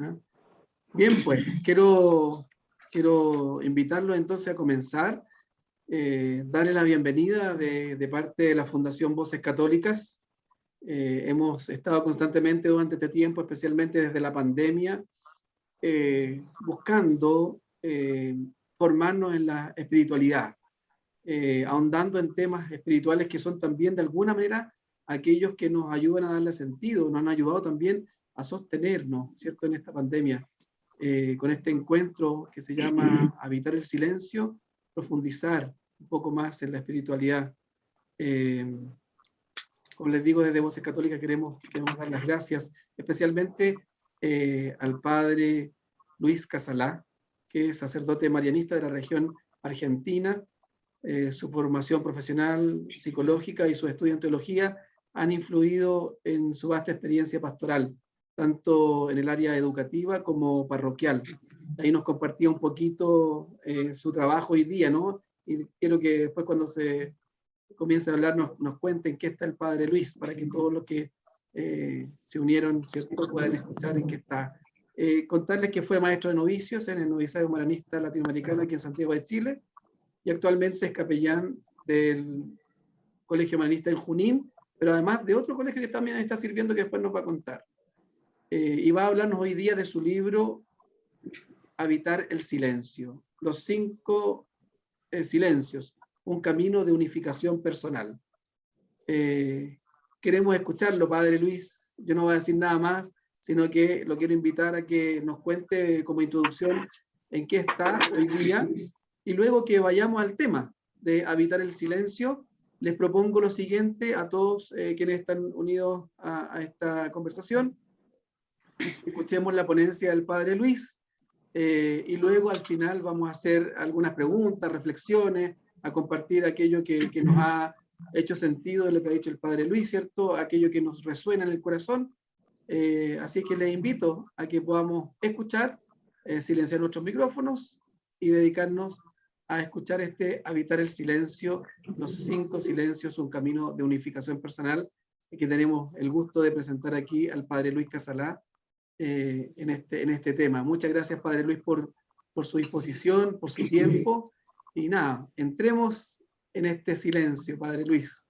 ¿Ah? Bien, pues, quiero invitarlos entonces a comenzar, darle la bienvenida de parte de la Fundación Voces Católicas. Hemos estado constantemente durante este tiempo, especialmente desde la pandemia, buscando formarnos en la espiritualidad, ahondando en temas espirituales que son también de alguna manera aquellos que nos ayudan a darle sentido, nos han ayudado también a sostenernos, ¿cierto?, en esta pandemia, con este encuentro que se llama Habitar el Silencio, profundizar un poco más en la espiritualidad. Como les digo, desde Voces Católicas queremos dar las gracias, especialmente al padre Luis Casalá, que es sacerdote marianista de la región argentina. Su formación profesional, psicológica y su estudio en teología han influido en su vasta experiencia pastoral, tanto en el área educativa como parroquial. Ahí nos compartía un poquito su trabajo hoy día, ¿no? Y quiero que después cuando se comience a hablar nos cuenten qué está el Padre Luis, para que todos los que se unieron, ¿cierto?, puedan escuchar en qué está. Contarles que fue maestro de novicios en el Noviciado Marianista Latinoamericano aquí en Santiago de Chile, y actualmente es capellán del Colegio Marianista en Junín, pero además de otro colegio que también está sirviendo, que después nos va a contar. Y va a hablarnos hoy día de su libro Habitar el Silencio, los 5 silencios, un camino de unificación personal. Queremos escucharlo, Padre Luis. Yo no voy a decir nada más, sino que lo quiero invitar a que nos cuente como introducción en qué está hoy día, y luego que vayamos al tema de habitar el silencio. Les propongo lo siguiente a todos quienes están unidos a esta conversación. Escuchemos la ponencia del Padre Luis, y luego al final vamos a hacer algunas preguntas, reflexiones, a compartir aquello que nos ha hecho sentido de lo que ha dicho el Padre Luis, ¿cierto? Aquello que nos resuena en el corazón. Así que les invito a que podamos escuchar, silenciar nuestros micrófonos y dedicarnos a escuchar Habitar el Silencio, los 5 silencios, un camino de unificación personal, que tenemos el gusto de presentar aquí al Padre Luis Casalá en este tema. Muchas gracias, Padre Luis, por su disposición, por su tiempo, y nada, entremos en este silencio, Padre Luis.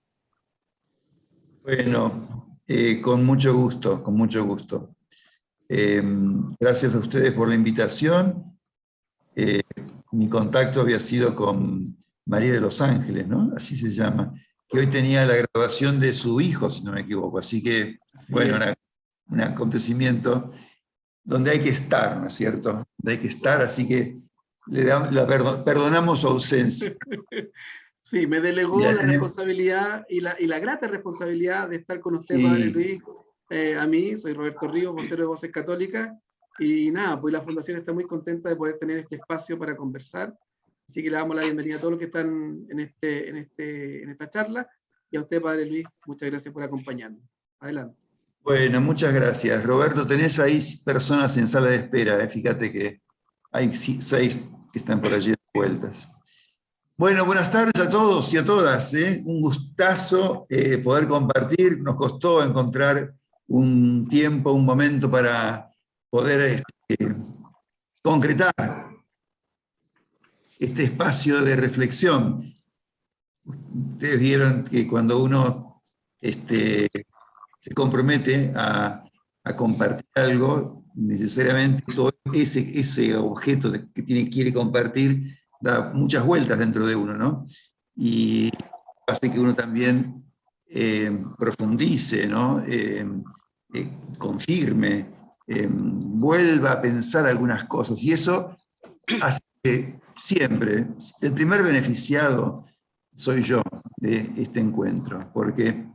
Bueno, con mucho gusto, con mucho gusto. Gracias a ustedes por la invitación. Mi contacto había sido con María de los Ángeles, ¿no? Así se llama, que hoy tenía la graduación de su hijo, si no me equivoco. Así que, bueno, un acontecimiento donde hay que estar, ¿no es cierto? Donde hay que estar, así que perdonamos su ausencia. Sí, me delegó la responsabilidad y la grata responsabilidad de estar con usted, sí, Padre Luis. A mí, soy Roberto Ríos, vocero de Voces Católicas, y nada, pues la Fundación está muy contenta de poder tener este espacio para conversar. Así que le damos la bienvenida a todos los que están en esta charla, y a usted, Padre Luis, muchas gracias por acompañarnos. Adelante. Bueno, muchas gracias. Roberto, tenés ahí personas en sala de espera, fíjate que hay 6 que están por allí de vueltas. Bueno, buenas tardes a todos y a todas. Un gustazo poder compartir. Nos costó encontrar un tiempo, un momento para poder concretar este espacio de reflexión. Ustedes vieron que cuando uno se compromete a compartir algo, necesariamente todo ese objeto que quiere compartir da muchas vueltas dentro de uno, ¿no? Y hace que uno también profundice, ¿no? Confirme, vuelva a pensar algunas cosas. Y eso hace que siempre, el primer beneficiado soy yo de este encuentro, porque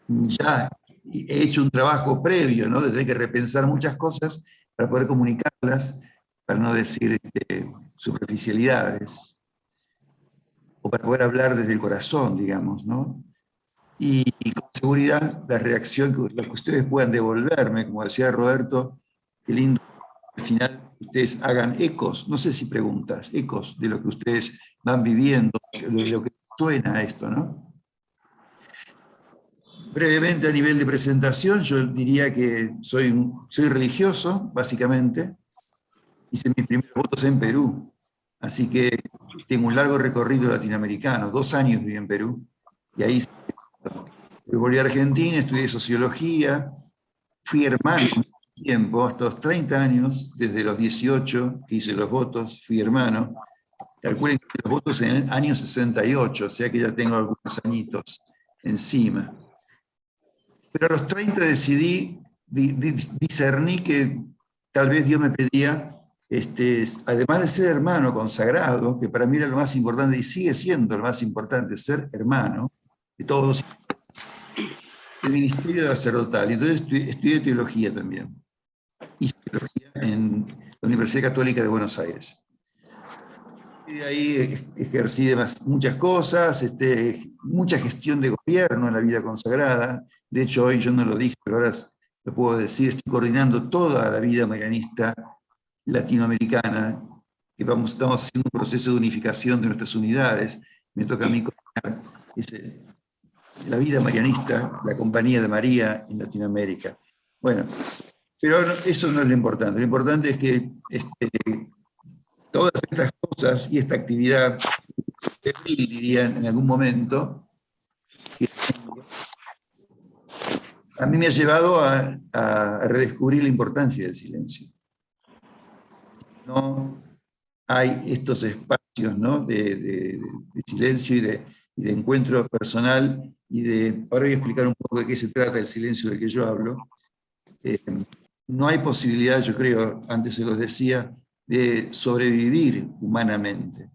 ya he hecho un trabajo previo, ¿no? De tener que repensar muchas cosas para poder comunicarlas, para no decir superficialidades, o para poder hablar desde el corazón, digamos, ¿no? Y con seguridad la reacción que ustedes puedan devolverme, como decía Roberto, qué lindo, al final ustedes hagan ecos, no sé si preguntas, ecos de lo que ustedes van viviendo, de lo que suena a esto, ¿no? Brevemente, a nivel de presentación, yo diría que soy religioso, básicamente. Hice mis primeros votos en Perú, así que tengo un largo recorrido latinoamericano. 2 años viví en Perú, y ahí volví a Argentina, estudié sociología, fui hermano mucho tiempo, hasta los 30 años, desde los 18 que hice los votos, fui hermano. Calculen que los votos en el año 68, o sea que ya tengo algunos añitos encima. Pero a los 30 decidí, discerní que tal vez Dios me pedía, además de ser hermano consagrado, que para mí era lo más importante y sigue siendo lo más importante, ser hermano de todos, el ministerio sacerdotal. Y entonces estudié teología también. Hice teología en la Universidad Católica de Buenos Aires. Y de ahí ejercí muchas cosas, mucha gestión de gobierno en la vida consagrada. De hecho, hoy yo no lo dije, pero ahora lo puedo decir, estoy coordinando toda la vida marianista latinoamericana, que estamos haciendo un proceso de unificación de nuestras unidades. Me toca a mí coordinar la vida marianista, la Compañía de María en Latinoamérica. Bueno, pero eso no es lo importante. Lo importante es que todas estas cosas y esta actividad, dirían en algún momento, a mí me ha llevado a redescubrir la importancia del silencio. No hay estos espacios, ¿no?, de silencio y de encuentro personal, ahora voy a explicar un poco de qué se trata el silencio del que yo hablo. No hay posibilidad, yo creo, antes se los decía, de sobrevivir humanamente.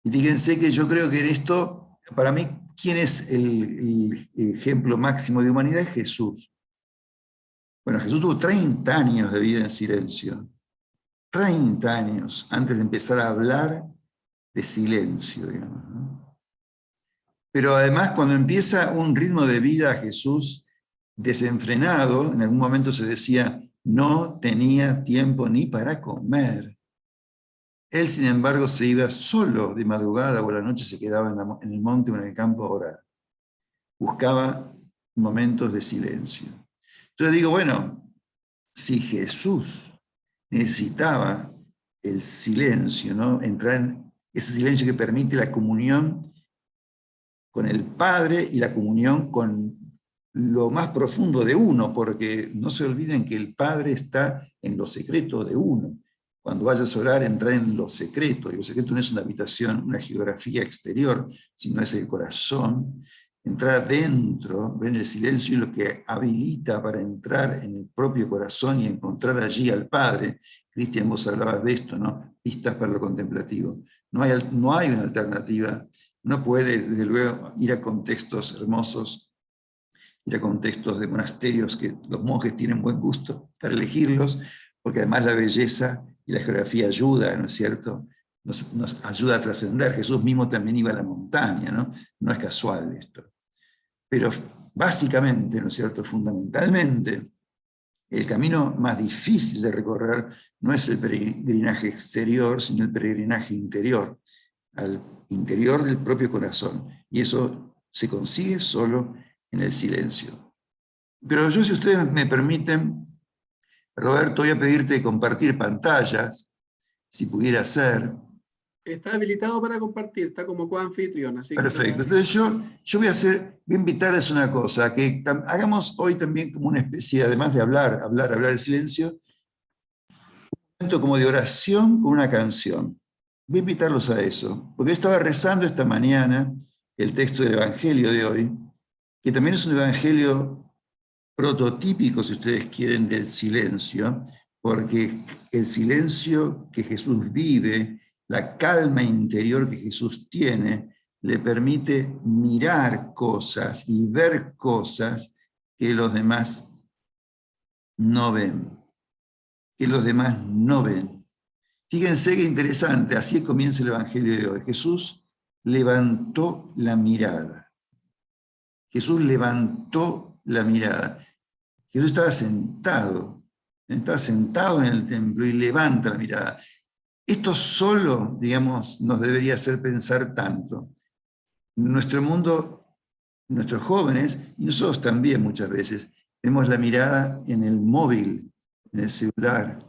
Y fíjense que yo creo que en esto, para mí, ¿quién es el ejemplo máximo de humanidad? Es Jesús. Bueno, Jesús tuvo 30 años de vida en silencio. 30 años antes de empezar a hablar de silencio, digamos, ¿no? Pero además, cuando empieza un ritmo de vida Jesús desenfrenado, en algún momento se decía, no tenía tiempo ni para comer. Él, sin embargo, se iba solo de madrugada o a la noche se quedaba en el monte o en el campo a orar. Buscaba momentos de silencio. Entonces digo, bueno, si Jesús necesitaba el silencio, ¿no?, entrar en ese silencio que permite la comunión con el Padre y la comunión con lo más profundo de uno, porque no se olviden que el Padre está en lo secreto de uno. Cuando vayas a orar, entra en lo secreto, y lo secreto no es una habitación, una geografía exterior, sino es el corazón. Entrar dentro, ven el silencio, y lo que habilita para entrar en el propio corazón y encontrar allí al Padre. Cristian, vos hablabas de esto, ¿no? Pistas para lo contemplativo. No hay una alternativa. No puede, desde luego, ir a contextos hermosos, ir a contextos de monasterios que los monjes tienen buen gusto para elegirlos, porque además la belleza y la geografía ayuda, ¿no es cierto? Nos ayuda a trascender. Jesús mismo también iba a la montaña, ¿no? No es casual esto. Pero básicamente, ¿no es cierto?, fundamentalmente, el camino más difícil de recorrer no es el peregrinaje exterior, sino el peregrinaje interior, al interior del propio corazón. Y eso se consigue solo en el silencio. Pero yo, si ustedes me permiten, Roberto, voy a pedirte compartir pantallas, si pudiera ser. Está habilitado para compartir, está como coanfitrión. Así Perfecto. que Entonces yo voy a invitarles una cosa, que hagamos hoy también como una especie, además de hablar el silencio, un momento como de oración con una canción. Voy a invitarlos a eso, porque yo estaba rezando esta mañana el texto del Evangelio de hoy, que también es un evangelio prototípico, si ustedes quieren, del silencio, porque el silencio que Jesús vive, la calma interior que Jesús tiene, le permite mirar cosas y ver cosas que los demás no ven. Que los demás no ven. Fíjense qué interesante, así comienza el Evangelio de hoy. Jesús levantó la mirada. Jesús levantó la mirada. Jesús estaba sentado en el templo y levanta la mirada. Esto solo, digamos, nos debería hacer pensar tanto. Nuestro mundo nuestros jóvenes, y nosotros también muchas veces, tenemos la mirada en el móvil, en el celular.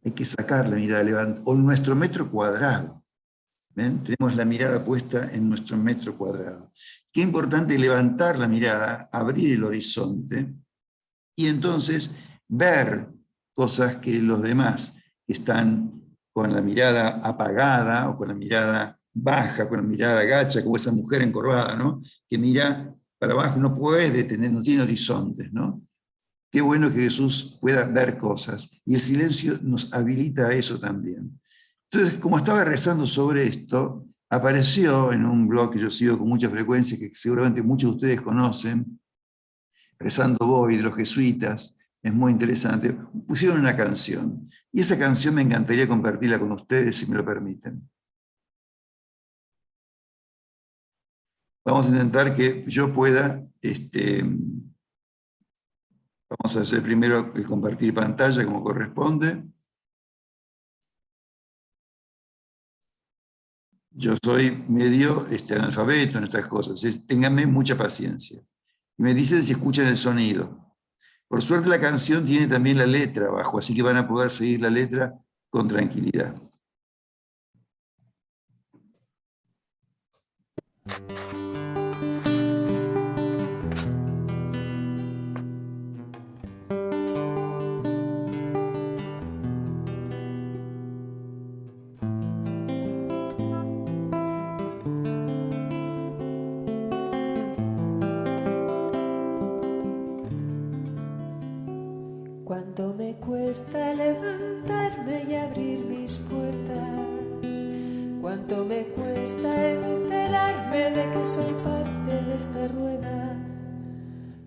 Hay que sacar la mirada, o en nuestro metro cuadrado. ¿Ven? Tenemos la mirada puesta en nuestro metro cuadrado. Qué importante levantar la mirada, abrir el horizonte, y entonces ver cosas que los demás que están con la mirada apagada, o con la mirada baja, con la mirada gacha, como esa mujer encorvada, ¿no? Que mira para abajo, no puede tener, no tiene horizontes, ¿no? Qué bueno que Jesús pueda ver cosas, y el silencio nos habilita a eso también. Entonces, como estaba rezando sobre esto, apareció en un blog que yo sigo con mucha frecuencia, que seguramente muchos de ustedes conocen, Rezando Voy, de los jesuitas, es muy interesante, pusieron una canción, y esa canción me encantaría compartirla con ustedes, si me lo permiten. Vamos a intentar que yo pueda, vamos a hacer primero el compartir pantalla como corresponde. Yo soy medio analfabeto en estas cosas, ténganme mucha paciencia. Y me dicen si escuchan el sonido. Por suerte la canción tiene también la letra abajo, así que van a poder seguir la letra con tranquilidad. Cuánto me cuesta levantarme y abrir mis puertas, cuánto me cuesta enterarme de que soy parte de esta rueda,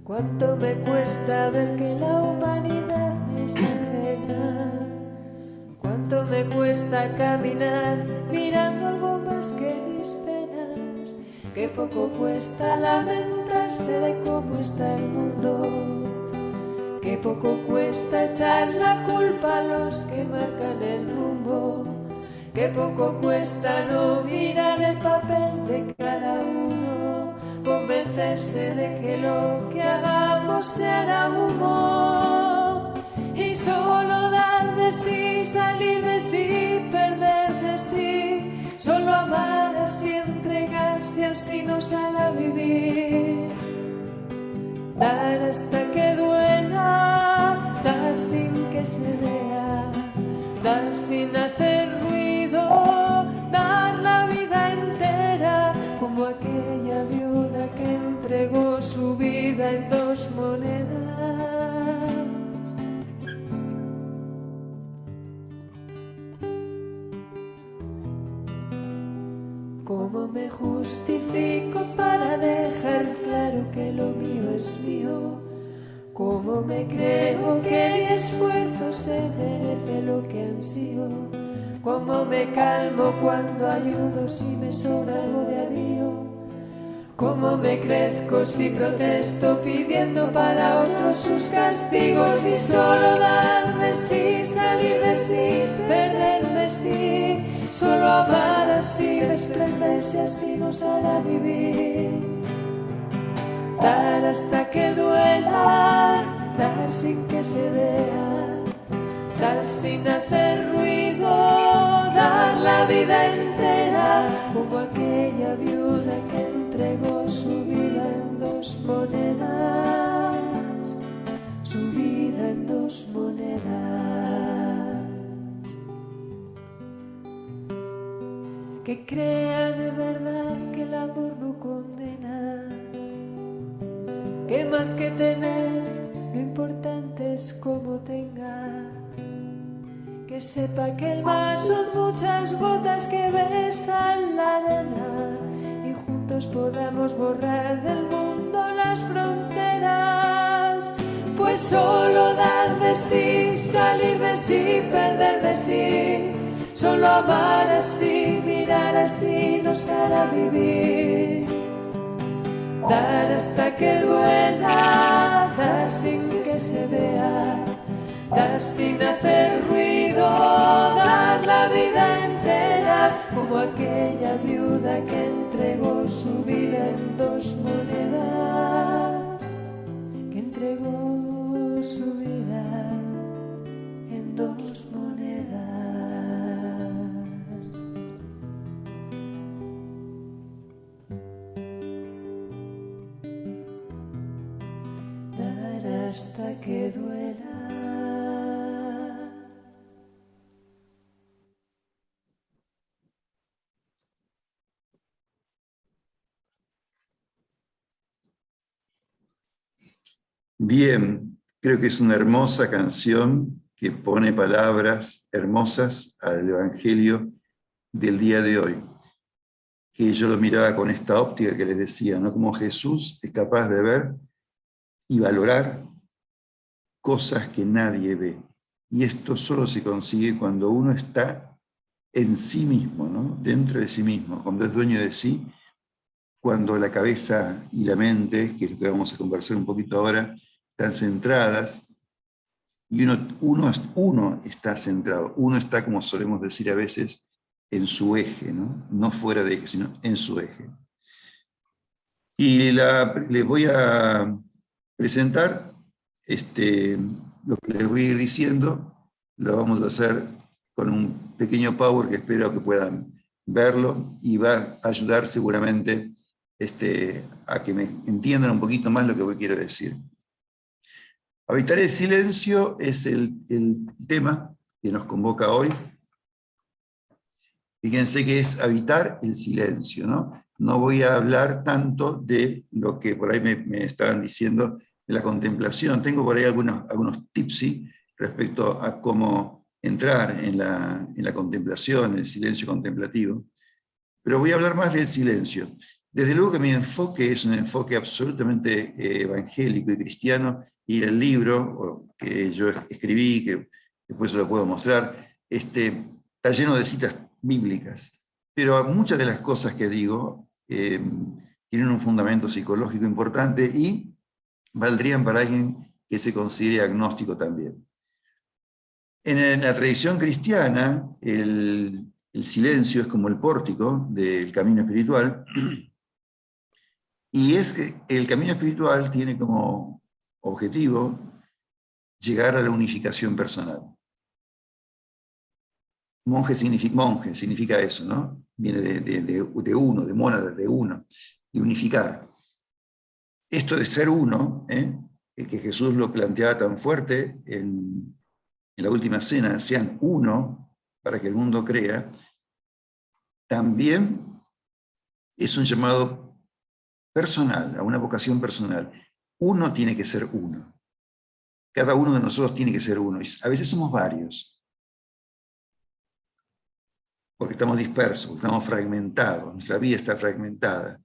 cuánto me cuesta ver que la humanidad me es ajena, cuánto me cuesta caminar mirando algo más que mis penas, qué poco cuesta lamentarse de cómo está el mundo. Qué poco cuesta echar la culpa a los que marcan el rumbo. Qué poco cuesta no mirar el papel de cada uno, convencerse de que lo que hagamos se hará humo. Y solo dar de sí, salir de sí, perder de sí. Solo amar así, entregarse así nos hará vivir. Dar hasta que duela, dar sin que se vea, dar sin hacer ruido, dar la vida entera, como aquella viuda que entregó su vida en 2 monedas. ¿Cómo me justifico para dejar claro que lo mío es mío? ¿Cómo me creo que mi esfuerzo se merece lo que ansío? ¿Cómo me calmo cuando ayudo si me sobra algo de avío? ¿Cómo me crezco si protesto pidiendo para otros sus castigos? Y solo dar de sí, salir de sí, perder de sí. Solo amar así, desprenderse así nos hará vivir. Dar hasta que duela, dar sin que se vea, dar sin hacer ruido, dar la vida entera, como aquella viuda que entregó su vida en 2 monedas, su vida en 2 monedas. Que crea de verdad que el amor no condena, que más que tener, lo importante es cómo tenga. Que sepa que el mar son muchas gotas que besan la arena, y juntos podamos borrar del mundo las fronteras. Pues solo dar de sí, salir de sí, perder de sí. Solo amar así, mirar así nos hará vivir. Dar hasta que duela, dar sin que se vea, dar sin hacer ruido, dar la vida entera, como aquella viuda que entregó su vida en 2 monedas, que entregó su vida en 2 monedas. Dar hasta que duela. Bien, creo que es una hermosa canción que pone palabras hermosas al Evangelio del día de hoy. Que yo lo miraba con esta óptica que les decía, ¿no? Como Jesús es capaz de ver y valorar cosas que nadie ve. Y esto solo se consigue cuando uno está en sí mismo, ¿no? Dentro de sí mismo, cuando es dueño de sí, cuando la cabeza y la mente, que es lo que vamos a conversar un poquito ahora, están centradas, y uno está centrado, uno está, como solemos decir a veces, en su eje, ¿no? No fuera de eje, sino en su eje. Y les voy a presentar lo que les voy a ir diciendo. Lo vamos a hacer con un pequeño power que espero que puedan verlo y va a ayudar seguramente a que me entiendan un poquito más lo que quiero decir. Habitar el silencio es el tema que nos convoca hoy. Fíjense que es habitar el silencio, ¿no? No voy a hablar tanto de lo que por ahí me estaban diciendo de la contemplación. Tengo por ahí algunos tips, ¿sí?, respecto a cómo entrar en la contemplación, el silencio contemplativo. Pero voy a hablar más del silencio. Desde luego que mi enfoque es un enfoque absolutamente evangélico y cristiano, y el libro que yo escribí, que después se lo puedo mostrar, está lleno de citas bíblicas. Pero muchas de las cosas que digo tienen un fundamento psicológico importante y valdrían para alguien que se considere agnóstico también. En la tradición cristiana, el silencio es como el pórtico del camino espiritual, y es que el camino espiritual tiene como objetivo llegar a la unificación personal. Monje significa eso, ¿no? Viene de uno, de mónada, de uno, de unificar. Esto de ser uno, que Jesús lo planteaba tan fuerte en la última cena, sean uno para que el mundo crea, también es un llamado personal, a una vocación personal. Uno tiene que ser uno. Cada uno de nosotros tiene que ser uno. Y a veces somos varios, porque estamos dispersos, porque estamos fragmentados, nuestra vida está fragmentada,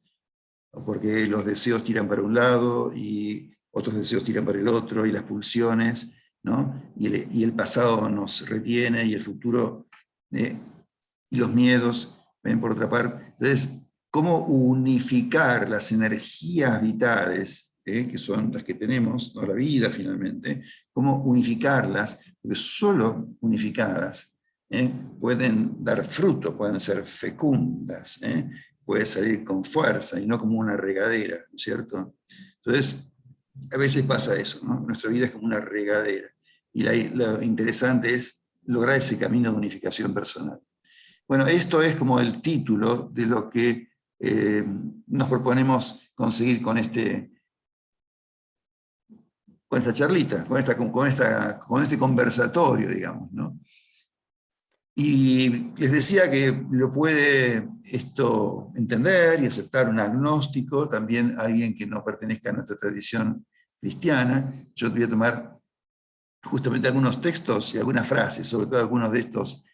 porque los deseos tiran para un lado y otros deseos tiran para el otro, y las pulsiones, ¿no? Y el pasado nos retiene, y el futuro, y los miedos ven por otra parte. Entonces, ¿cómo unificar las energías vitales, que son las que tenemos, ¿no?, la vida finalmente? ¿Cómo unificarlas? Porque solo unificadas pueden dar fruto, pueden ser fecundas, puede salir con fuerza y no como una regadera, ¿no es cierto? Entonces, a veces pasa eso, ¿no? Nuestra vida es como una regadera, y lo interesante es lograr ese camino de unificación personal. Bueno, esto es como el título de lo que nos proponemos conseguir con esta charlita, con este conversatorio, digamos, ¿no? Y les decía que lo puede esto entender y aceptar un agnóstico, también alguien que no pertenezca a nuestra tradición cristiana. Yo voy a tomar justamente algunos textos y algunas frases, sobre todo algunos de estos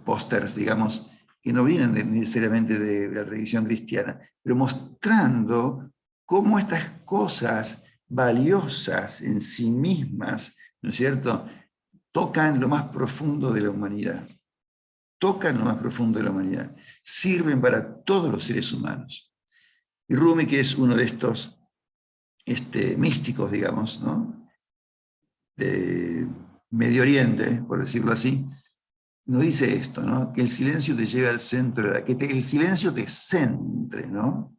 pósters, digamos, que no vienen necesariamente de la tradición cristiana, pero mostrando cómo estas cosas valiosas en sí mismas, ¿no es cierto?, tocan lo más profundo de la humanidad. Tocan lo más profundo de la humanidad. Sirven para todos los seres humanos. Y Rumi, que es uno de estos místicos, digamos, ¿no?, de Medio Oriente, por decirlo así, nos dice esto, ¿no? Que el silencio te lleve al centro, el silencio te centre, ¿no?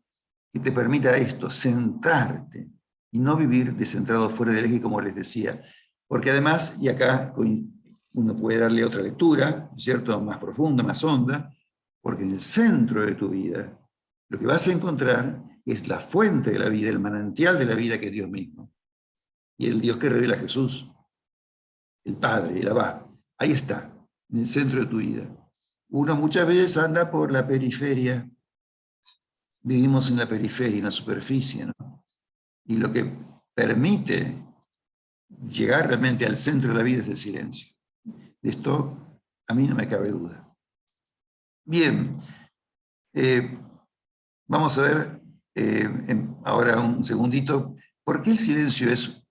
Que te permita esto, centrarte, y no vivir descentrado fuera del eje, como les decía. Porque además, y acá uno puede darle otra lectura, ¿cierto? Más profunda, más honda, porque en el centro de tu vida, lo que vas a encontrar es la fuente de la vida, el manantial de la vida, que es Dios mismo. Y el Dios que revela a Jesús, el Padre, el Abba. Ahí está, en el centro de tu vida. Uno muchas veces anda por la periferia, vivimos en la periferia, en la superficie, ¿no? Y lo que permite llegar realmente al centro de la vida es el silencio. De esto a mí no me cabe duda. Bien, vamos a ver ahora un segundito, ¿por qué el silencio es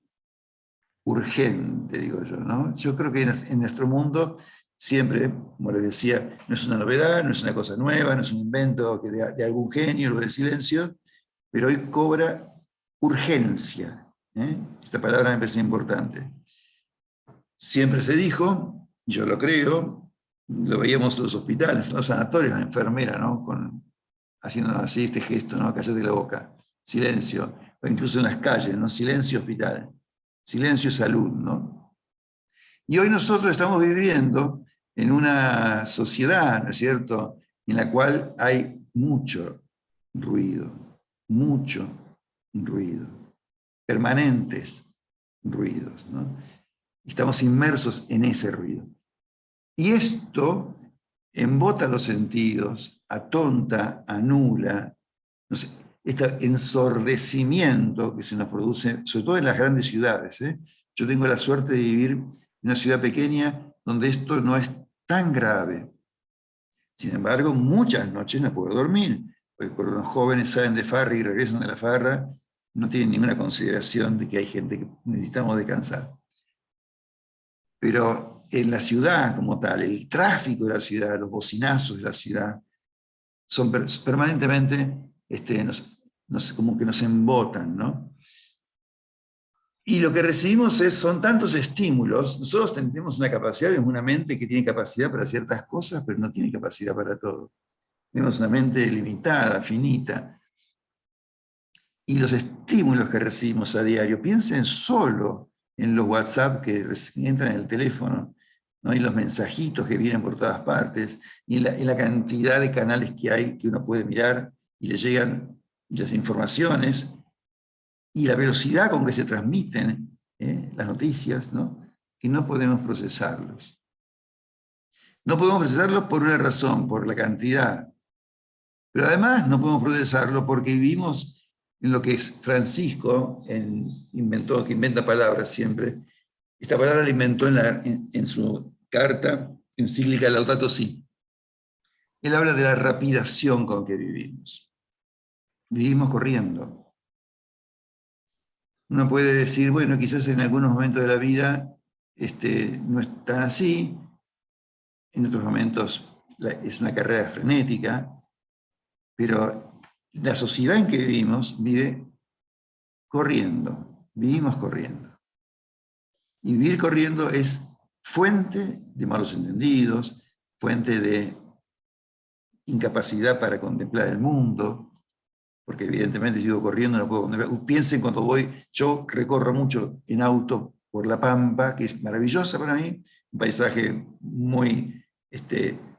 urgente, digo yo, ¿no? Yo creo que en nuestro mundo siempre, como les decía, no es una novedad, no es una cosa nueva, no es un invento de algún genio, lo del silencio, pero hoy cobra urgencia. Esta palabra me parece importante. Siempre se dijo, yo lo creo, lo veíamos en los hospitales, en los sanatorios, la enfermera, ¿no? Haciendo así este gesto, ¿no? Cállate la boca, silencio, o incluso en las calles, ¿no? Silencio hospital, silencio salud, ¿no? Y hoy nosotros estamos viviendo en una sociedad, ¿no es cierto?, en la cual hay mucho ruido, permanentes ruidos, ¿no? Estamos inmersos en ese ruido. Y esto embota los sentidos, atonta, anula, no sé, este ensordecimiento que se nos produce, sobre todo en las grandes ciudades. Yo tengo la suerte de vivir en una ciudad pequeña donde esto no es tan grave. Sin embargo, muchas noches no puedo dormir, porque cuando los jóvenes salen de farra y regresan de la farra, no tienen ninguna consideración de que hay gente que necesitamos descansar. Pero en la ciudad como tal, el tráfico de la ciudad, los bocinazos de la ciudad, son permanentemente, como que nos embotan, ¿no? Y lo que recibimos son tantos estímulos. Nosotros tenemos una capacidad, tenemos una mente que tiene capacidad para ciertas cosas, pero no tiene capacidad para todo. Tenemos una mente limitada, finita. Y los estímulos que recibimos a diario, piensen solo en los WhatsApp que entran en el teléfono, ¿no? Y los mensajitos que vienen por todas partes, y la cantidad de canales que hay que uno puede mirar, y le llegan las informaciones, y la velocidad con que se transmiten las noticias, ¿no? Que no podemos procesarlos. No podemos procesarlos por una razón, por la cantidad. Pero además no podemos procesarlo porque vivimos en lo que es Francisco, que inventa palabras siempre. Esta palabra la inventó en su carta encíclica Laudato Si. Él habla de la rapidación con que vivimos. Vivimos corriendo. Uno puede decir, bueno, quizás en algunos momentos de la vida no es tan así, en otros momentos es una carrera frenética, pero la sociedad en que vivimos vive corriendo, vivimos corriendo. Y vivir corriendo es fuente de malos entendidos, fuente de incapacidad para contemplar el mundo, porque evidentemente si vivo corriendo no puedo contemplar. Piensen cuando yo recorro mucho en auto por La Pampa, que es maravillosa para mí, un paisaje muy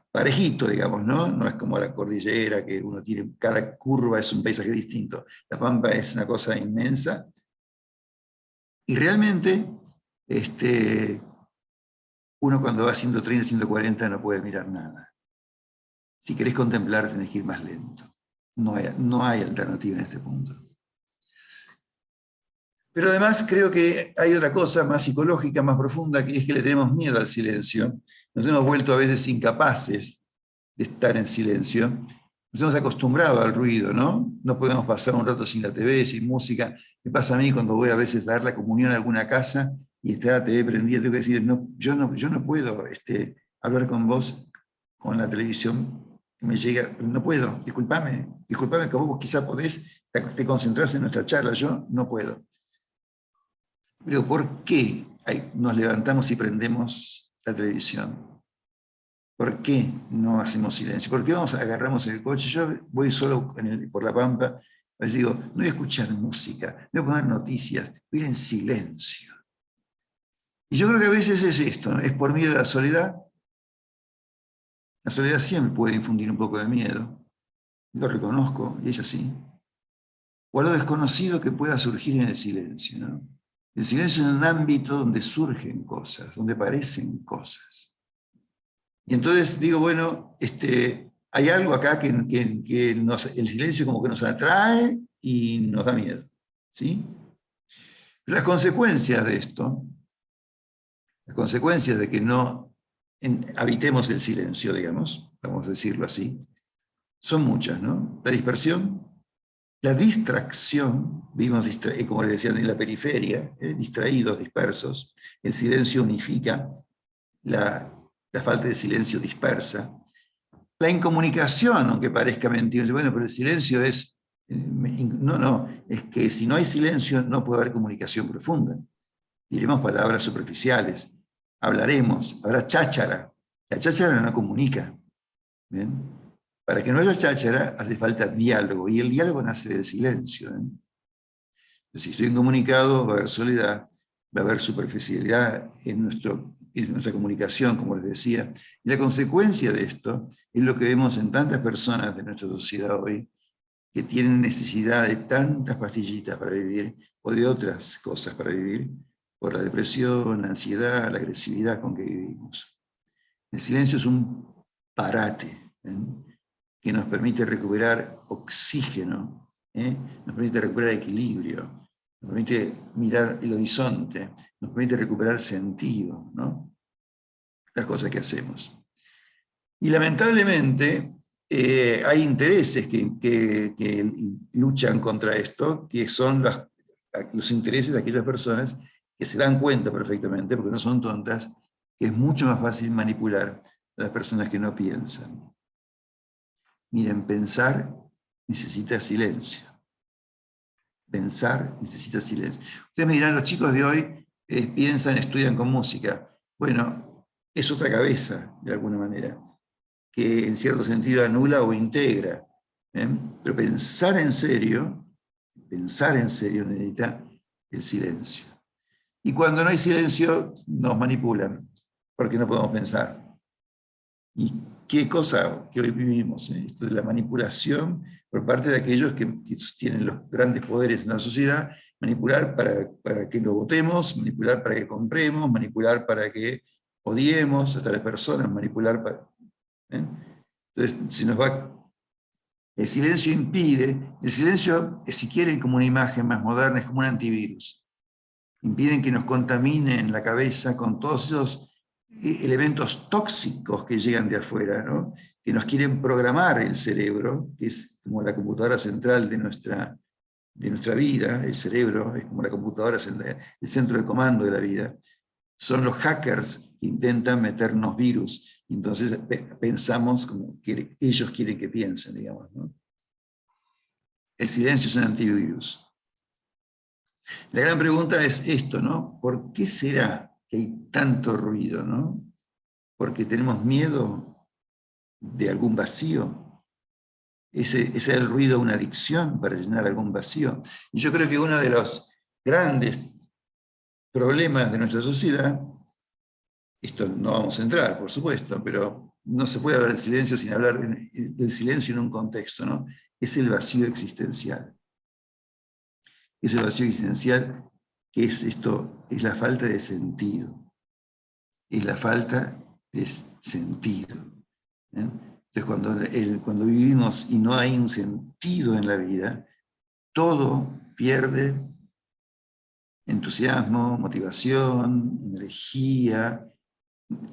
parejito, digamos, ¿no? No es como la cordillera, que uno tiene, cada curva es un paisaje distinto. La Pampa es una cosa inmensa. Y realmente, uno cuando va a 130, 140 no puede mirar nada. Si querés contemplar, tenés que ir más lento. No hay alternativa en este punto. Pero además creo que hay otra cosa más psicológica, más profunda, que es que le tenemos miedo al silencio. Nos hemos vuelto a veces incapaces de estar en silencio. Nos hemos acostumbrado al ruido, ¿no? No podemos pasar un rato sin la TV, sin música. Me pasa a mí cuando voy a veces a dar la comunión a alguna casa y está la TV prendida, tengo que decir, no, yo no puedo hablar con vos con la televisión que me llega, no puedo, discúlpame que vos quizá podés, te concentrás en nuestra charla, yo no puedo. Pero ¿por qué nos levantamos y prendemos la televisión? ¿Por qué no hacemos silencio? ¿Por qué agarramos el coche? Yo voy solo por la Pampa, les digo, no voy a escuchar música, no voy a poner noticias, voy a ir en silencio. Y yo creo que a veces es esto, ¿no? Es por miedo a la soledad. La soledad siempre puede infundir un poco de miedo, lo reconozco, y es así. O a lo desconocido que pueda surgir en el silencio, ¿no? El silencio es un ámbito donde surgen cosas, donde aparecen cosas. Y entonces digo, bueno, hay algo acá que el silencio como que nos atrae y nos da miedo, ¿sí? Las consecuencias de esto, las consecuencias de que no habitemos el silencio, digamos, vamos a decirlo así, son muchas, ¿no? La dispersión, la distracción, vivimos, como les decía, en la periferia, distraídos, dispersos, el silencio unifica, la falta de silencio dispersa, la incomunicación, aunque parezca mentira, bueno, pero el silencio es, no, es que si no hay silencio no puede haber comunicación profunda. Diremos palabras superficiales, hablaremos, habrá cháchara. La cháchara no comunica. ¿Bien? Para que no haya cháchara hace falta diálogo, y el diálogo nace del silencio. Entonces, si estoy incomunicado, va a haber soledad, va a haber superficialidad en nuestra comunicación, como les decía. Y la consecuencia de esto es lo que vemos en tantas personas de nuestra sociedad hoy, que tienen necesidad de tantas pastillitas para vivir, o de otras cosas para vivir, por la depresión, la ansiedad, la agresividad con que vivimos. El silencio es un parate, que nos permite recuperar oxígeno, nos permite recuperar equilibrio, nos permite mirar el horizonte, nos permite recuperar sentido, ¿no? Las cosas que hacemos. Y lamentablemente hay intereses que luchan contra esto, que son los intereses de aquellas personas que se dan cuenta perfectamente, porque no son tontas, que es mucho más fácil manipular a las personas que no piensan. Miren, pensar necesita silencio. Pensar necesita silencio. Ustedes me dirán, los chicos de hoy piensan, estudian con música. Bueno, es otra cabeza, de alguna manera, que en cierto sentido anula o integra. Pero pensar en serio necesita el silencio. Y cuando no hay silencio, nos manipulan, porque no podemos pensar. Y qué cosa que hoy vivimos, esto de la manipulación por parte de aquellos que tienen los grandes poderes en la sociedad, manipular para que lo votemos, manipular para que compremos, manipular para que odiemos a las personas, manipular para... Entonces, se nos va... El silencio impide, el silencio, si quieren, como una imagen más moderna, es como un antivirus. Impiden que nos contaminen la cabeza con todos esos elementos tóxicos que llegan de afuera, ¿no? Que nos quieren programar el cerebro, que es como la computadora central de nuestra vida. El cerebro es como la computadora central, el centro de comando de la vida. Son los hackers que intentan meternos virus, y entonces pensamos como ellos quieren que piensen, digamos, ¿no? El silencio es un antivirus. La gran pregunta es esto, ¿no? ¿Por qué será que hay tanto ruido, ¿no? Porque tenemos miedo de algún vacío. Ese es el ruido, una adicción para llenar algún vacío. Y yo creo que uno de los grandes problemas de nuestra sociedad, esto no vamos a entrar, por supuesto, pero no se puede hablar del silencio sin hablar del silencio en un contexto, ¿no? Es el vacío existencial. Es el vacío existencial, que es esto, es la falta de sentido. Es la falta de sentido. Entonces, cuando vivimos y no hay un sentido en la vida, todo pierde entusiasmo, motivación, energía,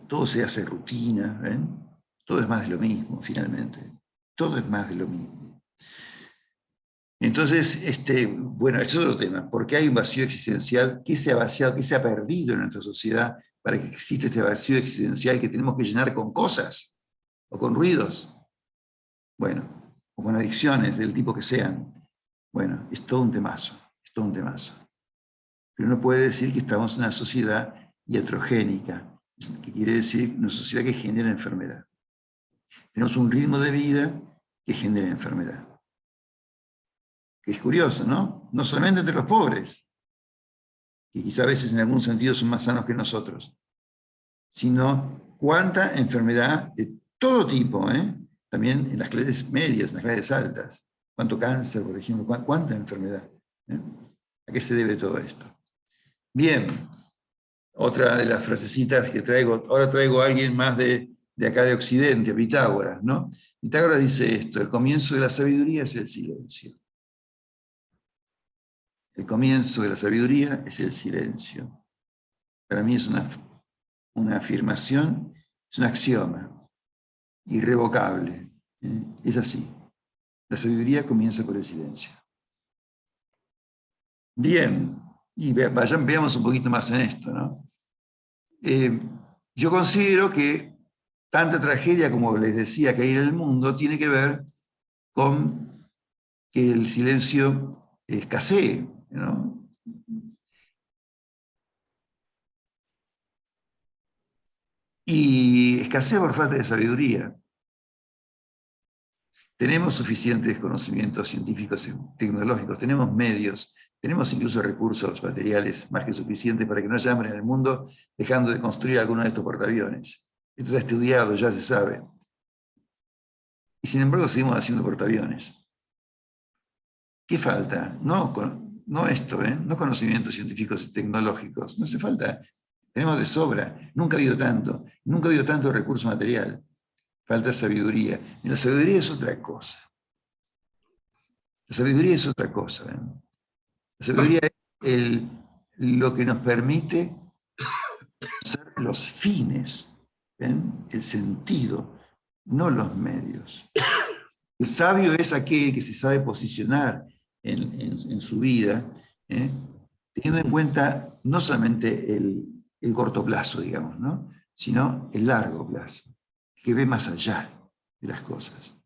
todo se hace rutina, ¿ven? Todo es más de lo mismo, finalmente. Todo es más de lo mismo. Entonces, bueno, esto es otro tema. ¿Por qué hay un vacío existencial? ¿Qué se ha vaciado, qué se ha perdido en nuestra sociedad para que exista este vacío existencial que tenemos que llenar con cosas o con ruidos? Bueno, o con adicciones del tipo que sean. Bueno, es todo un temazo, es todo un temazo. Pero uno puede decir que estamos en una sociedad iatrogénica, que quiere decir una sociedad que genera enfermedad. Tenemos un ritmo de vida que genera enfermedad. Que es curioso, ¿no? No solamente entre los pobres, que quizá a veces en algún sentido son más sanos que nosotros, sino cuánta enfermedad de todo tipo, también en las clases medias, en las clases altas. Cuánto cáncer, por ejemplo, cuánta enfermedad. ¿A qué se debe todo esto? Bien, otra de las frasecitas que traigo, ahora traigo a alguien más de acá de Occidente, Pitágoras, ¿no? Pitágoras dice esto: el comienzo de la sabiduría es el silencio. El comienzo de la sabiduría es el silencio. Para mí es una afirmación, es un axioma, irrevocable. Es así. La sabiduría comienza por el silencio. Bien, y veamos un poquito más en esto, ¿no? Yo considero que tanta tragedia, como les decía, que hay en el mundo, tiene que ver con que el silencio escasee, ¿no? Y escasea por falta de sabiduría. Tenemos suficientes conocimientos científicos y tecnológicos, tenemos medios, tenemos incluso recursos materiales más que suficientes para que no haya hambre en el mundo, dejando de construir alguno de estos portaaviones. Esto está estudiado, ya se sabe. Y sin embargo seguimos haciendo portaaviones. ¿Qué falta? No esto, no conocimientos científicos y tecnológicos, no hace falta. Tenemos de sobra, nunca ha habido tanto recurso material. Falta sabiduría. Y la sabiduría es otra cosa. La sabiduría es otra cosa. La sabiduría es lo que nos permite hacer los fines, el sentido, no los medios. El sabio es aquel que se sabe posicionar en su vida, teniendo en cuenta no solamente el corto plazo, digamos, ¿no? Sino el largo plazo, que ve más allá de las cosas.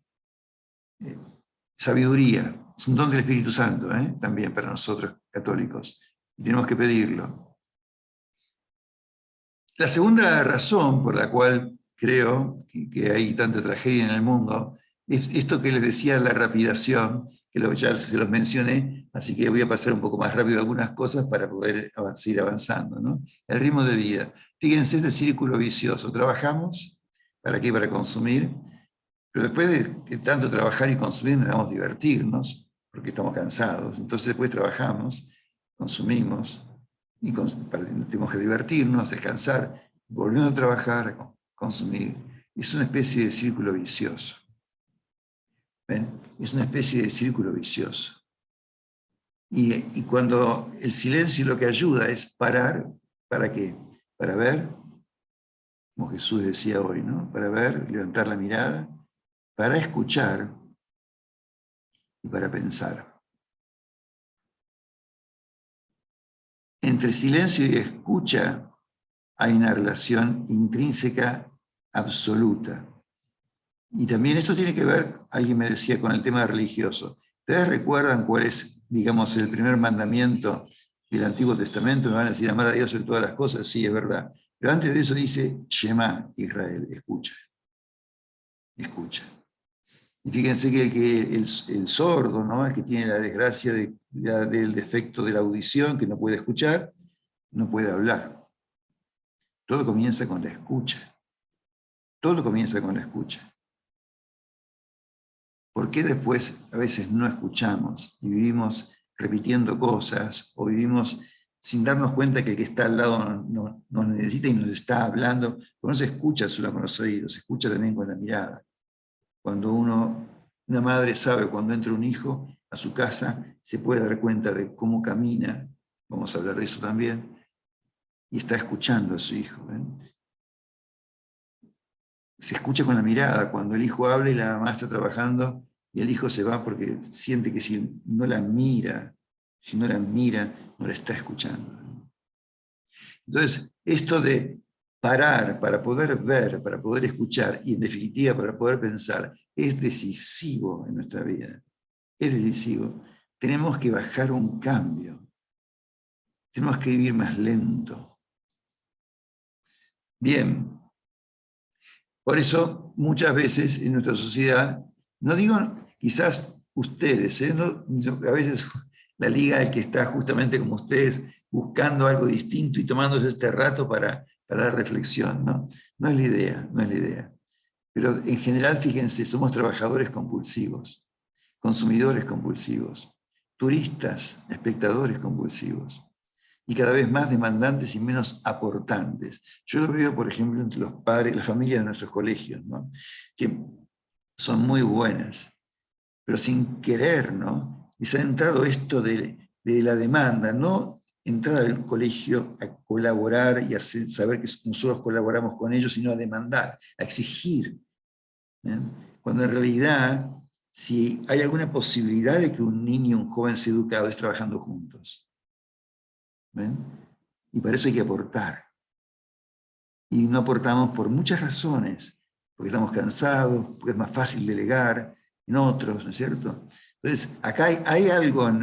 Sabiduría es un don del Espíritu Santo, también para nosotros católicos, y tenemos que pedirlo. La segunda razón por la cual creo que hay tanta tragedia en el mundo es esto que les decía, la rapidación, que ya se los mencioné, así que voy a pasar un poco más rápido algunas cosas para poder seguir avanzando, ¿no? El ritmo de vida. Fíjense este círculo vicioso. Trabajamos, ¿para qué? Para consumir, pero después de tanto trabajar y consumir necesitamos divertirnos, porque estamos cansados. Entonces después trabajamos, consumimos, y tenemos que divertirnos, descansar, volviendo a trabajar, consumir. Es una especie de círculo vicioso. ¿Ven? Es una especie de círculo vicioso. Y cuando el silencio lo que ayuda es parar, ¿para qué? Para ver, como Jesús decía hoy, ¿no? Para ver, levantar la mirada, para escuchar y para pensar. Entre silencio y escucha hay una relación intrínseca absoluta. Y también esto tiene que ver, alguien me decía, con el tema religioso. ¿Ustedes recuerdan cuál es, digamos, el primer mandamiento del Antiguo Testamento? Me van a decir, amar a Dios sobre todas las cosas. Sí, es verdad. Pero antes de eso dice, Shema, Israel, escucha. Escucha. Y fíjense que el sordo, ¿no? El que tiene la desgracia del defecto de la audición, que no puede escuchar, no puede hablar. Todo comienza con la escucha. Todo comienza con la escucha. ¿Por qué después a veces no escuchamos y vivimos repitiendo cosas o vivimos sin darnos cuenta que el que está al lado nos necesita y nos está hablando? Porque no se escucha solo con los oídos, se escucha también con la mirada. Cuando una madre sabe cuando entra un hijo a su casa, se puede dar cuenta de cómo camina, vamos a hablar de eso también, y está escuchando a su hijo. ¿Ven? Se escucha con la mirada, cuando el hijo habla y la mamá está trabajando, y el hijo se va porque siente que si no la mira, no la está escuchando. Entonces, esto de parar para poder ver, para poder escuchar, y en definitiva para poder pensar, es decisivo en nuestra vida. Es decisivo. Tenemos que bajar un cambio. Tenemos que vivir más lento. Bien. Por eso, muchas veces en nuestra sociedad, no digo quizás ustedes, a veces la liga, el que está justamente como ustedes, buscando algo distinto y tomándose este rato para la reflexión, ¿no? No es la idea, no es la idea. Pero en general, fíjense, somos trabajadores compulsivos, consumidores compulsivos, turistas, espectadores compulsivos, y cada vez más demandantes y menos aportantes. Yo lo veo, por ejemplo, entre los padres, las familias de nuestros colegios, ¿no? Que son muy buenas, pero sin querer, ¿no? Les ha entrado esto de la demanda, no entrar al colegio a colaborar y a saber que nosotros colaboramos con ellos, sino a demandar, a exigir. ¿Eh? Cuando en realidad, si hay alguna posibilidad de que un niño y un joven sea educado, es trabajando juntos. ¿Ven? Y para eso hay que aportar. Y no aportamos por muchas razones, porque estamos cansados, porque es más fácil delegar en otros, ¿no es cierto? Entonces, acá hay algo en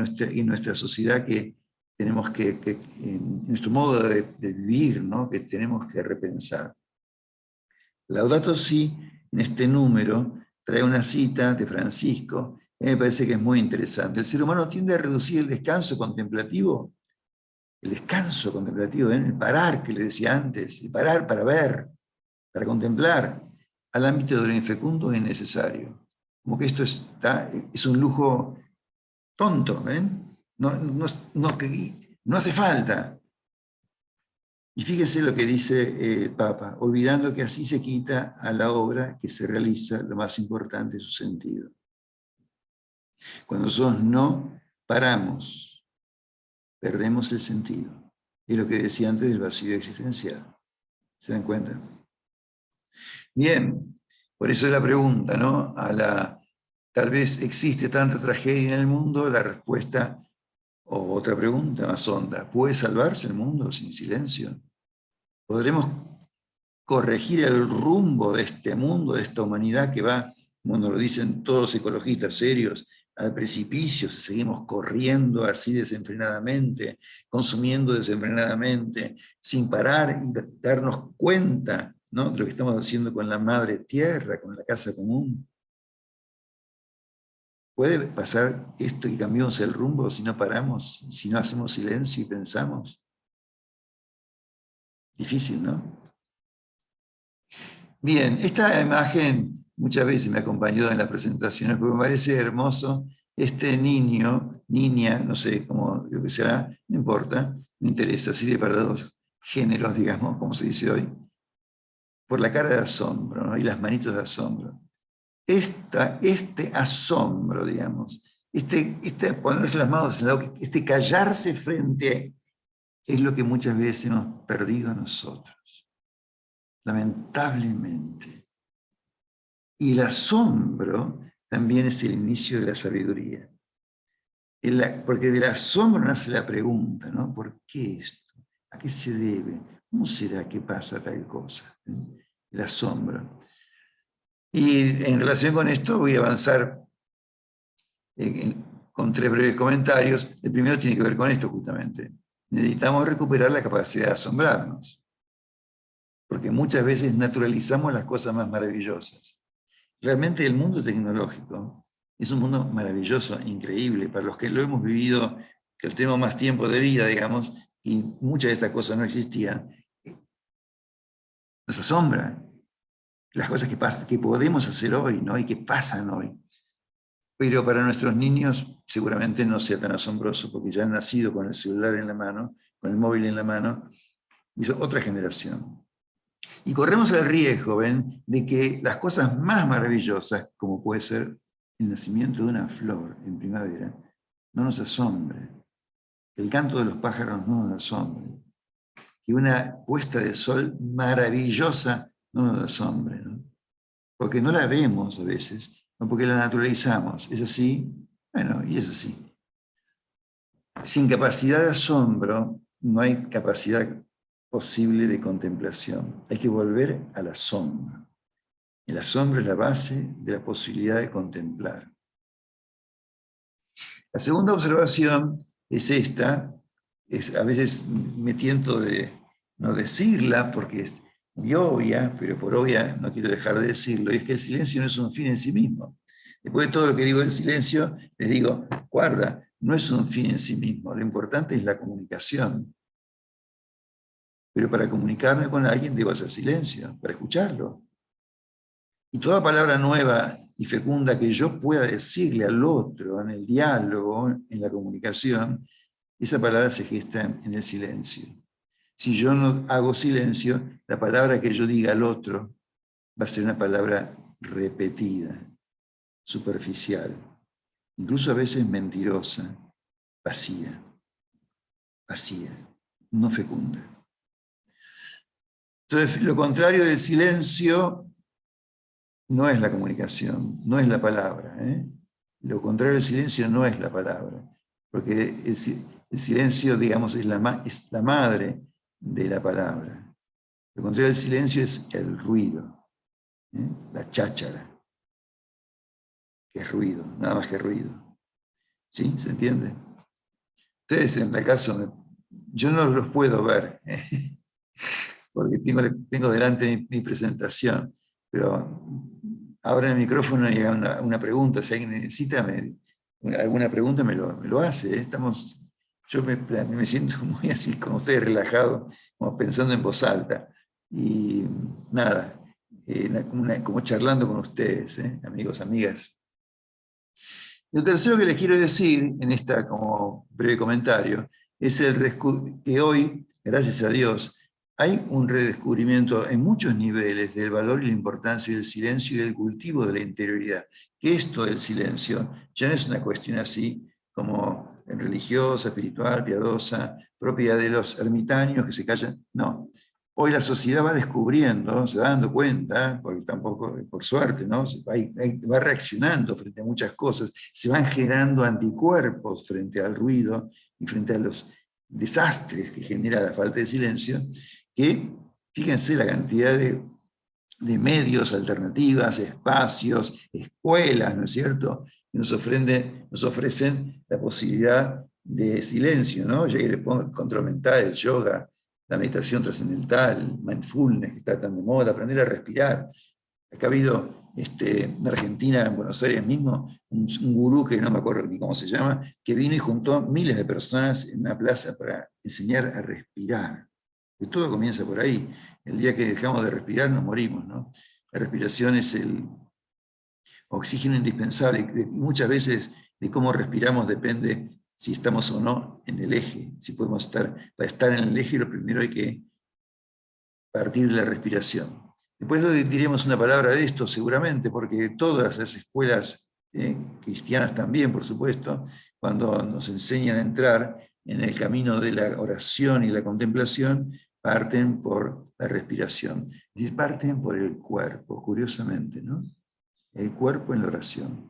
nuestra sociedad que tenemos en nuestro modo de vivir, ¿no? Que tenemos que repensar. Laudato Si, en este número, trae una cita de Francisco, que me parece que es muy interesante. El ser humano tiende a reducir el descanso contemplativo, el parar, que le decía antes, el parar para ver, para contemplar, al ámbito de lo infecundo es necesario. Como que esto es un lujo tonto, no hace falta. Y fíjese lo que dice el Papa, olvidando que así se quita a la obra que se realiza lo más importante de su sentido. Cuando nosotros no paramos, perdemos el sentido. Es lo que decía antes del vacío existencial. ¿Se dan cuenta? Bien, por eso es la pregunta, ¿no? Tal vez existe tanta tragedia en el mundo, la respuesta, o otra pregunta más honda, ¿puede salvarse el mundo sin silencio? ¿Podremos corregir el rumbo de este mundo, de esta humanidad que va, como nos lo dicen todos los ecologistas serios, al precipicio si seguimos corriendo así desenfrenadamente, consumiendo desenfrenadamente, sin parar y darnos cuenta, ¿no?, de lo que estamos haciendo con la madre tierra, con la casa común? ¿Puede pasar esto y cambiamos el rumbo si no paramos, si no hacemos silencio y pensamos? Difícil, ¿no? Bien, esta imagen muchas veces me acompañó en las presentaciones porque me parece hermoso. Este niño, niña, no sé cómo lo que será, no importa, me interesa, sirve para dos géneros, digamos, como se dice hoy, por la cara de asombro, ¿no?, y las manitos de asombro. Este asombro, digamos, ponerse las manos en la boca, callarse frente es lo que muchas veces hemos perdido nosotros, lamentablemente. Y el asombro también es el inicio de la sabiduría. Porque del asombro nace la pregunta, ¿no? ¿Por qué esto? ¿A qué se debe? ¿Cómo será que pasa tal cosa? El asombro. Y en relación con esto voy a avanzar con 3 breves comentarios. El primero tiene que ver con esto justamente. Necesitamos recuperar la capacidad de asombrarnos, porque muchas veces naturalizamos las cosas más maravillosas. Realmente el mundo tecnológico es un mundo maravilloso, increíble, para los que lo hemos vivido, que tenemos más tiempo de vida, digamos, y muchas de estas cosas no existían. Nos asombra las cosas que podemos hacer hoy, ¿no?, y que pasan hoy. Pero para nuestros niños seguramente no sea tan asombroso, porque ya han nacido con el celular en la mano, con el móvil en la mano, y es otra generación. Y corremos el riesgo, ¿ven?, de que las cosas más maravillosas, como puede ser el nacimiento de una flor en primavera, no nos asombre. Que el canto de los pájaros no nos asombre. Que una puesta de sol maravillosa no nos asombre, ¿no? Porque no la vemos a veces, no porque la naturalizamos. ¿Es así? Bueno, y es así. Sin capacidad de asombro no hay capacidad posible de contemplación. Hay que volver al asombro. El asombro es la base de la posibilidad de contemplar. La segunda observación es esta. A veces me tiento de no decirla porque muy obvia, pero por obvia no quiero dejar de decirlo, y es que el silencio no es un fin en sí mismo. Después de todo lo que digo del silencio, les digo, guarda, no es un fin en sí mismo, lo importante es la comunicación. Pero para comunicarme con alguien debo hacer silencio, para escucharlo. Y toda palabra nueva y fecunda que yo pueda decirle al otro en el diálogo, en la comunicación, esa palabra se gesta en el silencio. Si yo no hago silencio, la palabra que yo diga al otro va a ser una palabra repetida, superficial, incluso a veces mentirosa, vacía, no fecunda. Entonces, lo contrario del silencio no es la comunicación, no es la palabra. Lo contrario del silencio no es la palabra, porque el silencio, digamos, es la madre de la palabra. Lo contrario del silencio es el ruido, la cháchara, que es ruido, nada más que ruido. ¿Sí? ¿Se entiende? Ustedes, en tal caso, yo no los puedo ver, porque tengo delante mi presentación, pero ahora el micrófono y una pregunta, si alguien necesita alguna pregunta me lo hace. Yo me siento muy así, como ustedes, relajado, como pensando en voz alta. Y nada, como charlando con ustedes, amigos, amigas. Lo tercero que les quiero decir, en esta como breve comentario, es que hoy, gracias a Dios, hay un redescubrimiento en muchos niveles del valor y la importancia del silencio y del cultivo de la interioridad. Que esto del silencio ya no es una cuestión así como religiosa, espiritual, piadosa, propia de los ermitaños que se callan. No. Hoy la sociedad va descubriendo, se va dando cuenta, porque tampoco, por suerte, ¿no? Va reaccionando frente a muchas cosas, se van generando anticuerpos frente al ruido y frente a los desastres que genera la falta de silencio, que fíjense la cantidad de medios, alternativas, espacios, escuelas, ¿no es cierto?, que nos ofrecen la posibilidad de silencio, ¿no? Ya le pongo control mental, el yoga, la meditación trascendental, mindfulness, que está tan de moda, aprender a respirar. Acá ha habido en Argentina, en Buenos Aires mismo, un gurú que no me acuerdo ni cómo se llama, que vino y juntó miles de personas en una plaza para enseñar a respirar. Y todo comienza por ahí. El día que dejamos de respirar nos morimos, ¿no? La respiración es el oxígeno indispensable. Muchas veces de cómo respiramos depende si estamos o no en el eje. Si podemos para estar en el eje, lo primero hay que partir de la respiración. Después diremos una palabra de esto seguramente, porque todas las escuelas cristianas también, por supuesto, cuando nos enseñan a entrar en el camino de la oración y la contemplación, parten por la respiración. Es decir, parten por el cuerpo, curiosamente, ¿no? El cuerpo en la oración.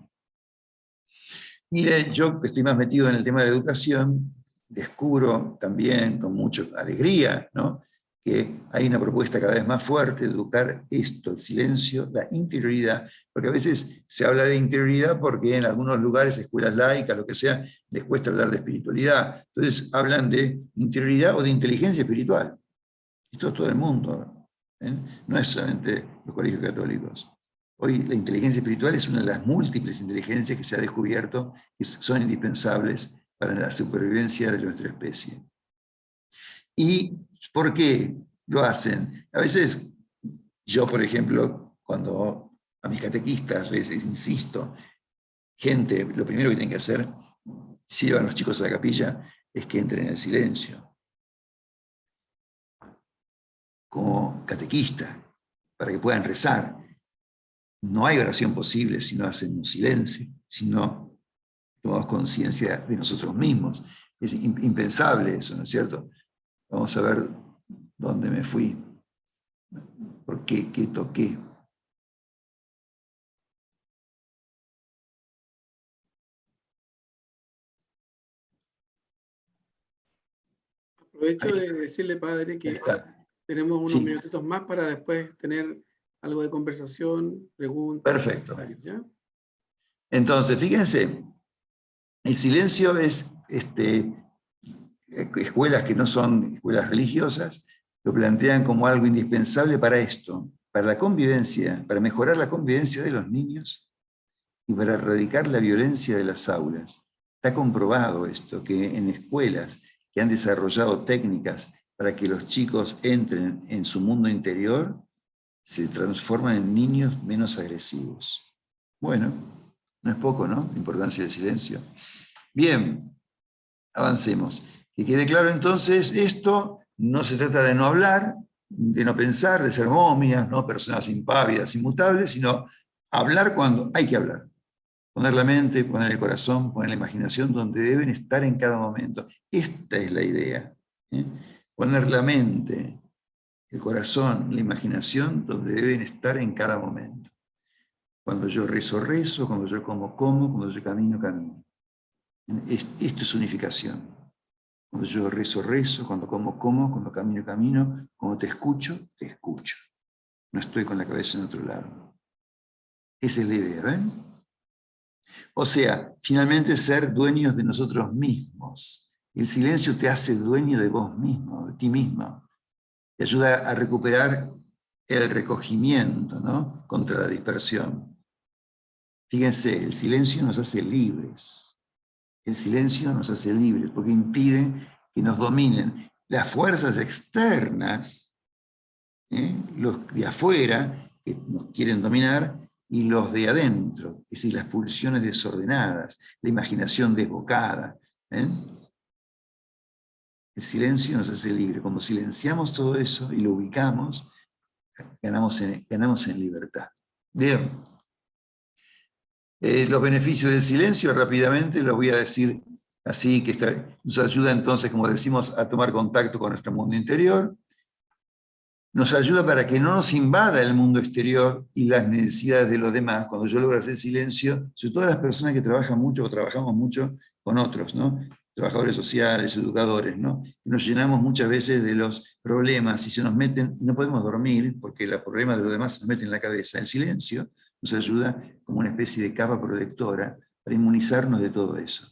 Mire, yo que estoy más metido en el tema de educación, descubro también con mucha alegría, ¿no?, que hay una propuesta cada vez más fuerte de educar esto, el silencio, la interioridad, porque a veces se habla de interioridad porque en algunos lugares, escuelas laicas, lo que sea, les cuesta hablar de espiritualidad. Entonces hablan de interioridad o de inteligencia espiritual. Esto es todo el mundo, no es solamente los colegios católicos. Hoy la inteligencia espiritual es una de las múltiples inteligencias que se ha descubierto que son indispensables para la supervivencia de nuestra especie. ¿Y por qué lo hacen? A veces yo, por ejemplo, cuando a mis catequistas les insisto, gente, lo primero que tienen que hacer, si llevan los chicos a la capilla, es que entren en el silencio. Como catequista, para que puedan rezar. No hay oración posible si no hacen un silencio, si no tomamos conciencia de nosotros mismos. Es impensable eso, ¿no es cierto? Vamos a ver dónde me fui, por qué toqué. Aprovecho de decirle, padre, que tenemos unos minutitos más para después tener algo de conversación, preguntas. Perfecto. ¿Ya? Entonces, fíjense, el silencio es escuelas que no son escuelas religiosas, lo plantean como algo indispensable para esto, para la convivencia, para mejorar la convivencia de los niños y para erradicar la violencia de las aulas. Está comprobado esto, que en escuelas que han desarrollado técnicas para que los chicos entren en su mundo interior, se transforman en niños menos agresivos. Bueno, no es poco, ¿no? La importancia del silencio. Bien, avancemos. Que quede claro entonces, esto no se trata de no hablar, de no pensar, de ser momias, ¿no? Personas impávidas, inmutables, sino hablar cuando hay que hablar. Poner la mente, poner el corazón, poner la imaginación donde deben estar en cada momento. Esta es la idea. Poner la mente, el corazón, la imaginación donde deben estar en cada momento. Cuando yo rezo, rezo, cuando yo como, como, cuando yo camino, camino. Esto es unificación. Cuando yo rezo, rezo, cuando como, como, cuando camino, camino, cuando te escucho, te escucho. No estoy con la cabeza en otro lado. Esa es la idea, ¿ven? O sea, finalmente ser dueños de nosotros mismos. El silencio te hace dueño de vos mismo, de ti mismo. Te ayuda a recuperar el recogimiento, ¿no? Contra la dispersión. Fíjense, el silencio nos hace libres. El silencio nos hace libres porque impide que nos dominen las fuerzas externas, los de afuera que nos quieren dominar, y los de adentro, es decir, las pulsiones desordenadas, la imaginación desbocada. El silencio nos hace libre. Cuando silenciamos todo eso y lo ubicamos, ganamos en libertad. Bien. Los beneficios del silencio, rápidamente los voy a decir así, que nos ayuda entonces, como decimos, a tomar contacto con nuestro mundo interior. Nos ayuda para que no nos invada el mundo exterior y las necesidades de los demás. Cuando yo logro hacer silencio, sobre todo las personas que trabajan mucho o trabajamos mucho con otros, ¿no? Trabajadores sociales, educadores, ¿no? Nos llenamos muchas veces de los problemas y se nos meten, y no podemos dormir porque los problemas de los demás se nos meten en la cabeza. El silencio nos ayuda como una especie de capa protectora para inmunizarnos de todo eso.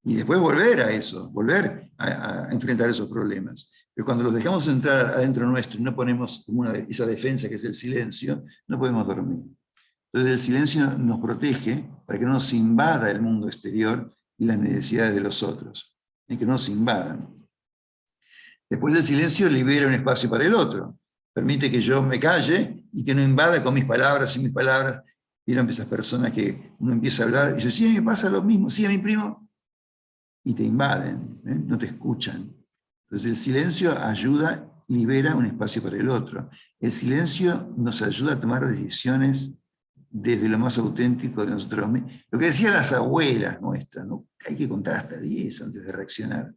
Y después volver a eso, volver a enfrentar esos problemas. Pero cuando los dejamos entrar adentro nuestro y no ponemos como esa defensa que es el silencio, no podemos dormir. Entonces el silencio nos protege para que no nos invada el mundo exterior y las necesidades de los otros, y que no nos invadan. Después del silencio libera un espacio para el otro. Permite que yo me calle y que no invada con mis palabras y mis palabras. Vieron esas personas que uno empieza a hablar y dice, sí, a mí me pasa lo mismo, sí, a mi primo. Y te invaden, no te escuchan. Entonces el silencio ayuda, libera un espacio para el otro. El silencio nos ayuda a tomar decisiones desde lo más auténtico de nosotros mismos. Lo que decían las abuelas nuestras, ¿no? Hay que contar hasta 10 antes de reaccionar.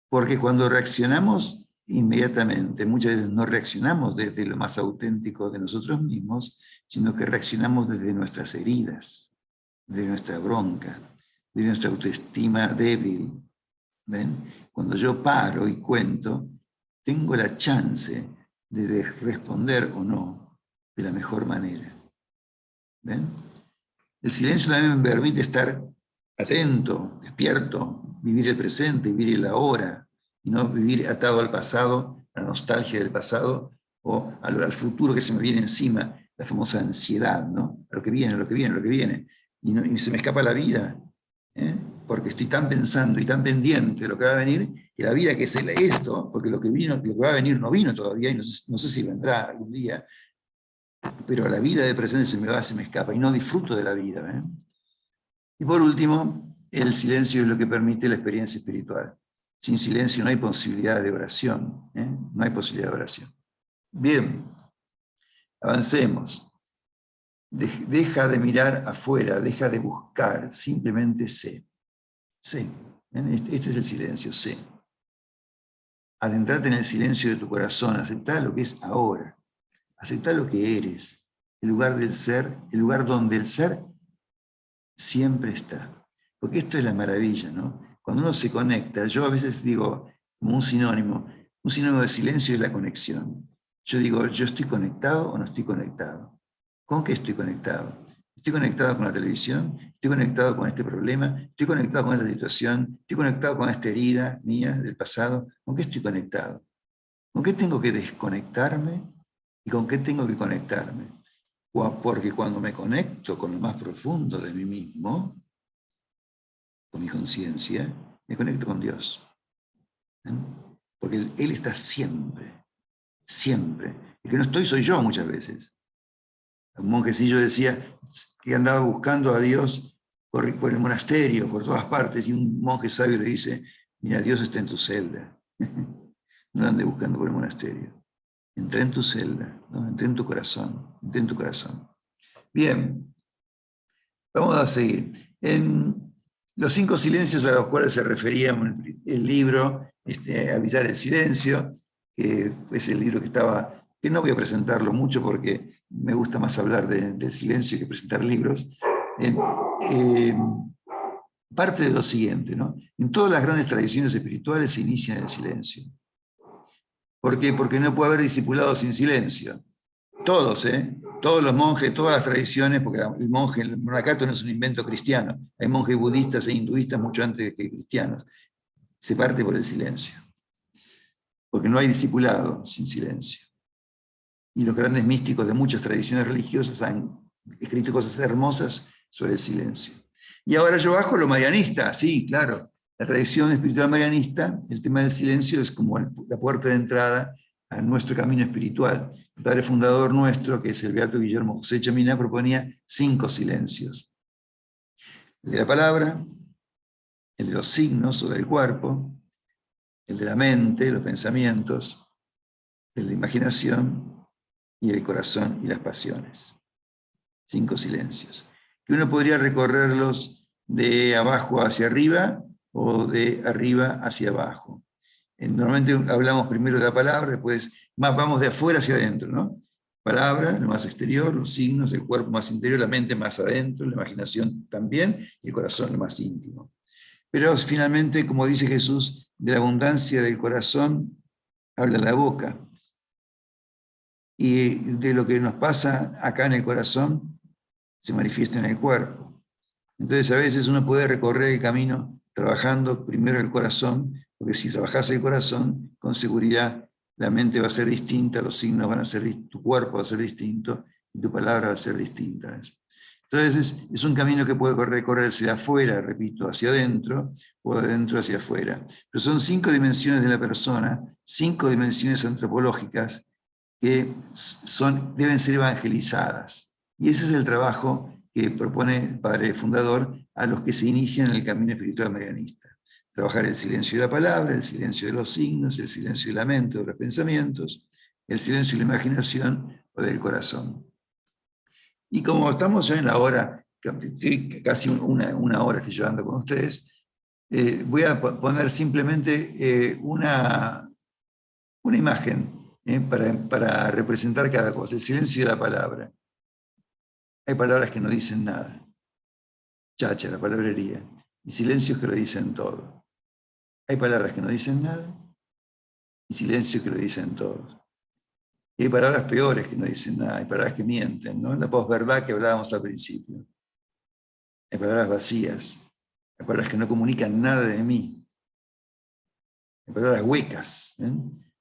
Porque cuando reaccionamos inmediatamente, muchas veces no reaccionamos desde lo más auténtico de nosotros mismos, sino que reaccionamos desde nuestras heridas, de nuestra bronca, de nuestra autoestima débil. ¿Ven? Cuando yo paro y cuento, tengo la chance de responder o no de la mejor manera. ¿Ven? El silencio también me permite estar atento, despierto, vivir el presente, vivir el ahora, y no vivir atado al pasado, a la nostalgia del pasado, o al futuro que se me viene encima, la famosa ansiedad, ¿no? A lo que viene, a lo que viene, a lo que viene. Y se me escapa la vida, porque estoy tan pensando y tan pendiente de lo que va a venir, que la vida que es esto, porque lo que va a venir no vino todavía, y no sé si vendrá algún día, pero la vida de presente se me escapa, y no disfruto de la vida. Y por último, el silencio es lo que permite la experiencia espiritual. Sin silencio no hay posibilidad de oración, no hay posibilidad de oración. Bien, avancemos. Deja de mirar afuera, deja de buscar, simplemente sé. Sé. Este es el silencio, sé. Adentrate en el silencio de tu corazón, aceptá lo que es ahora, aceptá lo que eres, el lugar del ser, el lugar donde el ser siempre está. Porque esto es la maravilla, ¿no? Cuando uno se conecta, yo a veces digo, como un sinónimo de silencio es la conexión. Yo digo, ¿yo estoy conectado o no estoy conectado? ¿Con qué estoy conectado? ¿Estoy conectado con la televisión? ¿Estoy conectado con este problema? ¿Estoy conectado con esta situación? ¿Estoy conectado con esta herida mía del pasado? ¿Con qué estoy conectado? ¿Con qué tengo que desconectarme y con qué tengo que conectarme? Porque cuando me conecto con lo más profundo de mí mismo, con mi conciencia, me conecto con Dios. Porque Él está siempre, siempre. El que no estoy soy yo muchas veces. Un monjecillo decía que andaba buscando a Dios por el monasterio, por todas partes, y un monje sabio le dice, mira, Dios está en tu celda. No ande buscando por el monasterio. Entra en tu celda, ¿no? Entra en tu corazón, entra en tu corazón. Bien, vamos a seguir. En los 5 silencios a los cuales se refería el libro, Habitar el Silencio, que es el libro que no voy a presentarlo mucho porque me gusta más hablar del silencio que presentar libros, parte de lo siguiente, ¿no? En todas las grandes tradiciones espirituales se inicia en el silencio. ¿Por qué? Porque no puede haber discipulados sin silencio. Todos, todos los monjes, todas las tradiciones, porque el monacato no es un invento cristiano, hay monjes budistas e hinduistas mucho antes que cristianos. Se parte por el silencio, porque no hay discipulado sin silencio. Y los grandes místicos de muchas tradiciones religiosas han escrito cosas hermosas sobre el silencio. Y ahora yo bajo lo marianista, sí, claro. La tradición espiritual marianista, el tema del silencio es como la puerta de entrada a nuestro camino espiritual. El padre fundador nuestro, que es el beato Guillermo José Chaminá, proponía 5 silencios. El de la palabra, el de los signos sobre el cuerpo, el de la mente, los pensamientos, el de la imaginación y el corazón y las pasiones. 5 silencios. Que uno podría recorrerlos de abajo hacia arriba o de arriba hacia abajo. Normalmente hablamos primero de la palabra, después vamos de afuera hacia adentro, ¿no? Palabra, lo más exterior, los signos, el cuerpo más interior, la mente más adentro, la imaginación también, y el corazón lo más íntimo. Pero finalmente, como dice Jesús, de la abundancia del corazón habla la boca. Y de lo que nos pasa acá en el corazón se manifiesta en el cuerpo. Entonces a veces uno puede recorrer el camino trabajando primero el corazón, porque si trabajas el corazón, con seguridad la mente va a ser distinta, los signos van a ser distintos, tu cuerpo va a ser distinto y tu palabra va a ser distinta. Entonces es un camino que puede recorrerse de afuera, repito, hacia adentro, o de adentro hacia afuera. Pero son 5 dimensiones de la persona, 5 dimensiones antropológicas que deben ser evangelizadas. Y ese es el trabajo que propone el padre fundador a los que se inician en el camino espiritual marianista. Trabajar el silencio de la palabra, el silencio de los signos, el silencio de la mente o de los pensamientos, el silencio de la imaginación o del corazón. Y como estamos ya en la hora, casi una hora que yo ando con ustedes, voy a poner simplemente una imagen para representar cada cosa. El silencio de la palabra. Hay palabras que no dicen nada. Chacha, la palabrería. Y silencios que lo dicen todo. Hay palabras que no dicen nada y silencios que lo dicen todo. Y hay palabras peores que no dicen nada. Hay palabras que mienten, ¿no? La posverdad que hablábamos al principio. Hay palabras vacías. Hay palabras que no comunican nada de mí. Hay palabras huecas.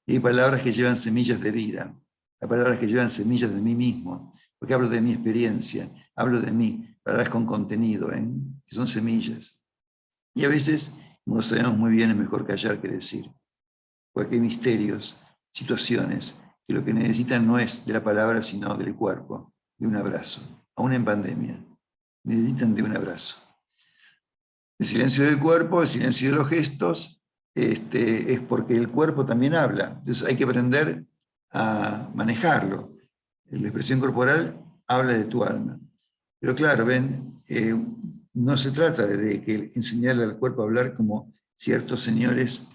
Y hay palabras que llevan semillas de vida. Hay palabras que llevan semillas de mí mismo. Porque hablo de mi experiencia, hablo de mí, palabras con contenido, que son semillas. Y a veces, como lo sabemos muy bien, es mejor callar que decir. Porque hay misterios, situaciones, que lo que necesitan no es de la palabra, sino del cuerpo, de un abrazo. Aún en pandemia, necesitan de un abrazo. El silencio del cuerpo, el silencio de los gestos, es porque el cuerpo también habla. Entonces hay que aprender a manejarlo. La expresión corporal habla de tu alma. Pero claro, ven, no se trata de que enseñarle al cuerpo a hablar como ciertos señores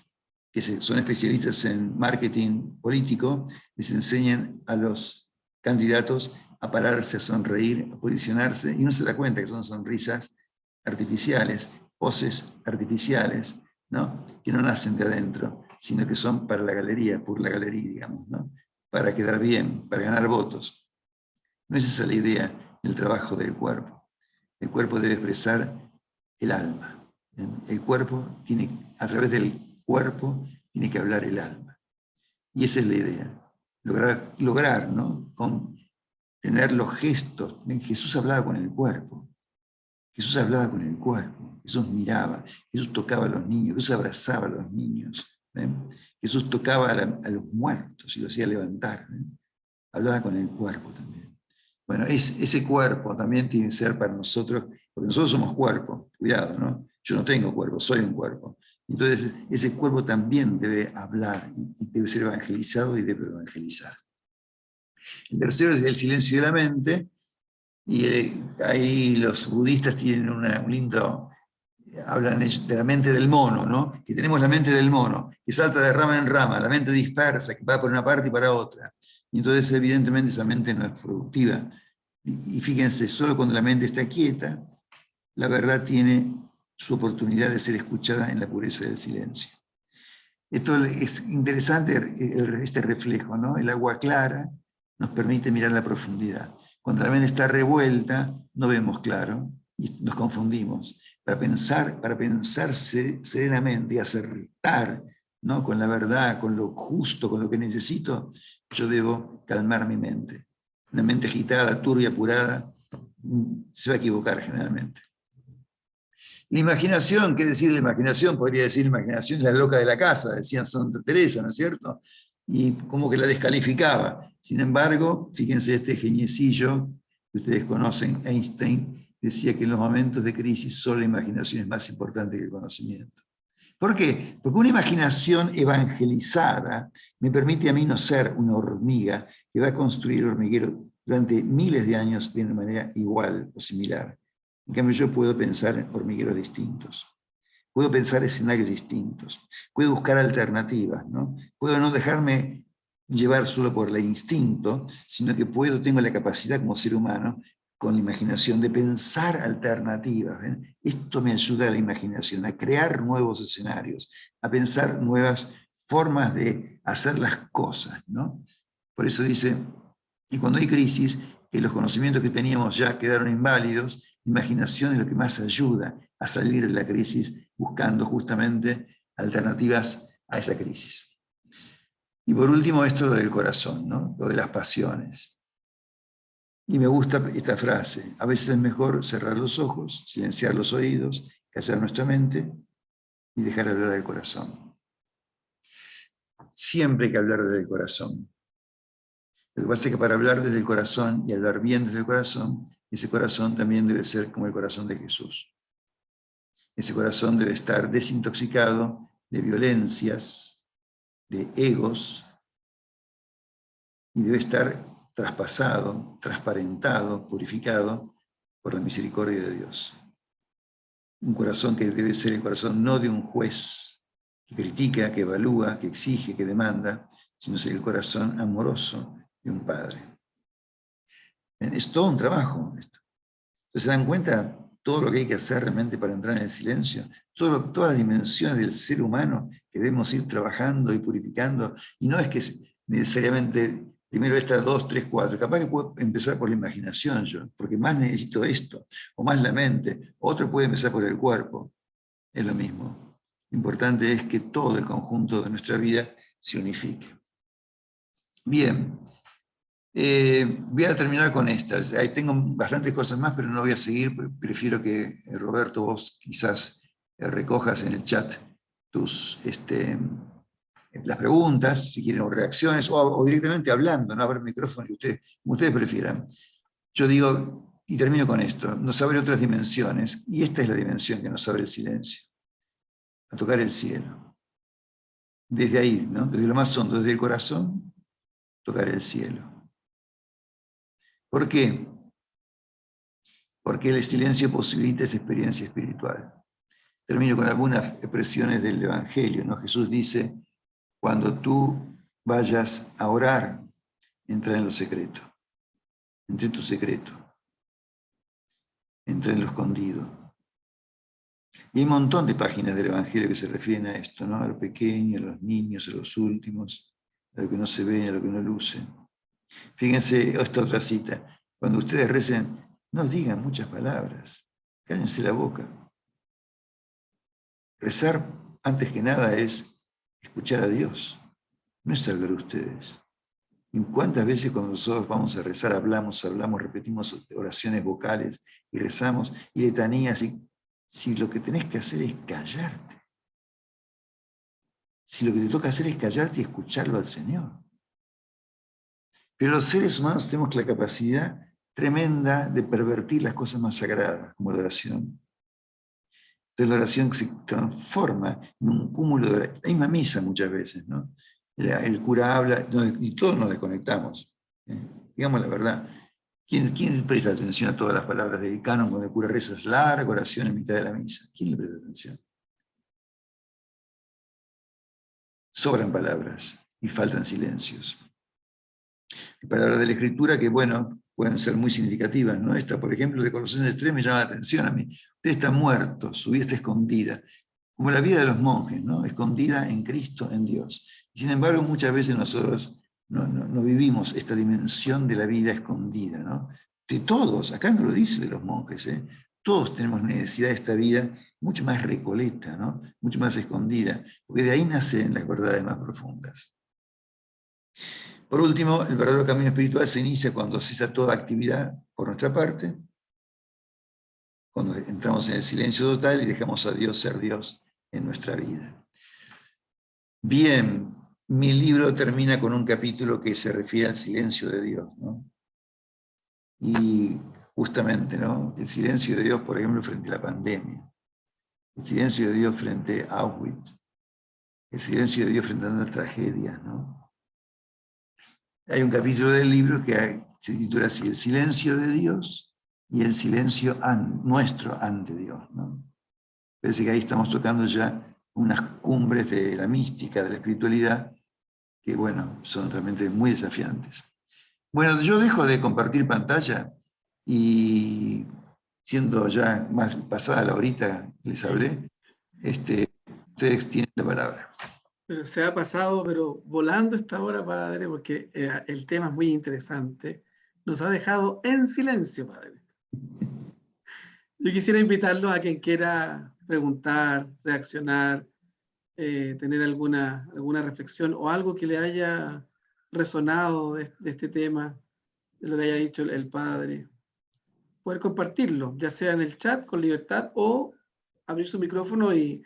que son especialistas en marketing político, les enseñan a los candidatos a pararse, a sonreír, a posicionarse, y no se da cuenta que son sonrisas artificiales, poses artificiales, ¿no? Que no nacen de adentro, sino que son para la galería, por la galería, digamos, ¿no? Para quedar bien, para ganar votos. No es esa la idea del trabajo del cuerpo. El cuerpo debe expresar el alma. El cuerpo tiene, a través del cuerpo, tiene que hablar el alma. Y esa es la idea, lograr, ¿no? Tener los gestos. Jesús hablaba con el cuerpo. Jesús hablaba con el cuerpo. Jesús miraba. Jesús tocaba a los niños. Jesús abrazaba a los niños. ¿ven? Jesús tocaba a los muertos y los hacía levantar. ¿ven? Hablaba con el cuerpo también. Bueno, ese cuerpo también tiene que ser para nosotros, porque nosotros somos cuerpo. Cuidado, ¿no? Yo no tengo cuerpo, soy un cuerpo. Entonces, ese cuerpo también debe hablar y debe ser evangelizado y debe evangelizar. El tercero es el silencio de la mente, y ahí los budistas tienen un lindo, hablan de la mente del mono, ¿no? Que tenemos la mente del mono, que salta de rama en rama, la mente dispersa, que va por una parte y para otra. Y entonces, evidentemente, esa mente no es productiva. Y fíjense, solo cuando la mente está quieta, la verdad tiene su oportunidad de ser escuchada en la pureza del silencio. Esto es interesante, este reflejo, ¿no? El agua clara nos permite mirar la profundidad. Cuando la mente está revuelta, no vemos claro y nos confundimos. Para pensar serenamente y acertar, ¿no? Con la verdad, con lo justo, con lo que necesito, yo debo calmar mi mente. Una mente agitada, turbia, apurada, se va a equivocar generalmente. La imaginación, ¿qué decir la imaginación? Podría decir la imaginación es la loca de la casa, decía Santa Teresa, ¿no es cierto? Y como que la descalificaba. Sin embargo, fíjense este geniecillo que ustedes conocen, Einstein, decía que en los momentos de crisis solo la imaginación es más importante que el conocimiento. ¿Por qué? Porque una imaginación evangelizada me permite a mí no ser una hormiga que va a construir hormiguero durante miles de años de una manera igual o similar. En cambio, yo puedo pensar en hormigueros distintos. Puedo pensar escenarios distintos. Puedo buscar alternativas, ¿no? Puedo no dejarme llevar solo por el instinto, sino que tengo la capacidad como ser humano, con la imaginación, de pensar alternativas. ¿ven? Esto me ayuda a la imaginación, a crear nuevos escenarios, a pensar nuevas formas de hacer las cosas, ¿no? Por eso dice, y cuando hay crisis, que los conocimientos que teníamos ya quedaron inválidos, la imaginación es lo que más ayuda a salir de la crisis, buscando justamente alternativas a esa crisis. Y por último, esto del corazón, ¿no? Lo de las pasiones. Y me gusta esta frase, a veces es mejor cerrar los ojos, silenciar los oídos, callar nuestra mente y dejar hablar del corazón. Siempre hay que hablar desde el corazón. Lo que pasa es que para hablar desde el corazón y hablar bien desde el corazón, ese corazón también debe ser como el corazón de Jesús. Ese corazón debe estar desintoxicado de violencias, de egos, y debe estar traspasado, transparentado, purificado por la misericordia de Dios. Un corazón que debe ser el corazón no de un juez que critica, que evalúa, que exige, que demanda, sino ser el corazón amoroso de un padre. Es todo un trabajo esto. Entonces, ¿se dan cuenta todo lo que hay que hacer realmente para entrar en el silencio? Todas las dimensiones del ser humano que debemos ir trabajando y purificando. Y no es que necesariamente primero estas 2, 3, 4. Capaz que puedo empezar por la imaginación yo, porque más necesito esto, o más la mente. Otro puede empezar por el cuerpo. Es lo mismo. Lo importante es que todo el conjunto de nuestra vida se unifique. Bien. Voy a terminar con estas. Ahí tengo bastantes cosas más, pero no voy a seguir. Prefiero que, Roberto, vos quizás recojas en el chat las preguntas, si quieren, o reacciones, o directamente hablando, no haber micrófono, como ustedes prefieran. Yo digo, y termino con esto, nos abre otras dimensiones, y esta es la dimensión que nos abre el silencio, a tocar el cielo. Desde ahí, ¿no? Desde lo más hondo, desde el corazón, tocar el cielo. ¿Por qué? Porque el silencio posibilita esa experiencia espiritual. Termino con algunas expresiones del Evangelio, ¿no? Jesús dice, cuando tú vayas a orar, entra en lo secreto. Entra en tu secreto. Entra en lo escondido. Y hay un montón de páginas del Evangelio que se refieren a esto, ¿no? A lo pequeño, a los niños, a los últimos, a lo que no se ve, a lo que no luce. Fíjense esta otra cita. Cuando ustedes recen, no digan muchas palabras. Cállense la boca. Rezar, antes que nada, es escuchar a Dios. no es hablar ustedes. ¿Y cuántas veces cuando nosotros vamos a rezar hablamos, repetimos oraciones vocales y rezamos y letanías? Si lo que tenés que hacer es callarte. Si lo que te toca hacer es callarte y escucharlo al Señor. Pero los seres humanos tenemos la capacidad tremenda de pervertir las cosas más sagradas, como la oración. Entonces la oración se transforma en un cúmulo de... Hay una misa muchas veces, ¿no? El cura habla, y todos nos desconectamos. Digamos la verdad. ¿Quién presta atención a todas las palabras del canon cuando el cura reza es larga oración en mitad de la misa? ¿Quién le presta atención? Sobran palabras y faltan silencios. Hay palabras de la Escritura que, bueno, pueden ser muy significativas, ¿no? Esta, por ejemplo, de Colosenses 3 me llama la atención a mí. Usted está muerto, su vida está escondida. Como la vida de los monjes, ¿no? Escondida en Cristo, en Dios. Y sin embargo, muchas veces nosotros no vivimos esta dimensión de la vida escondida, ¿no? De todos, acá no lo dice de los monjes, ¿eh? Todos tenemos necesidad de esta vida mucho más recoleta, ¿no? Mucho más escondida, porque de ahí nacen las verdades más profundas. Por último, el verdadero camino espiritual se inicia cuando cesa toda actividad por nuestra parte, cuando entramos en el silencio total y dejamos a Dios ser Dios en nuestra vida. Bien, mi libro termina con un capítulo que se refiere al silencio de Dios, ¿no? Y justamente, ¿no? El silencio de Dios, por ejemplo, frente a la pandemia. El silencio de Dios frente a Auschwitz. El silencio de Dios frente a una tragedia, ¿no? Hay un capítulo del libro que se titula así, el silencio de Dios y el silencio nuestro ante Dios, ¿no? Parece que ahí estamos tocando ya unas cumbres de la mística, de la espiritualidad, que, bueno, son realmente muy desafiantes. Bueno, yo dejo de compartir pantalla y, siendo ya más pasada la horita que les hablé, ustedes tienen la palabra. Pero se ha pasado, pero volando esta hora, padre, porque el tema es muy interesante. Nos ha dejado en silencio, padre. Yo quisiera invitarlos a quien quiera preguntar, reaccionar, tener alguna reflexión o algo que le haya resonado de este tema, de lo que haya dicho el padre. Poder compartirlo, ya sea en el chat con libertad o abrir su micrófono y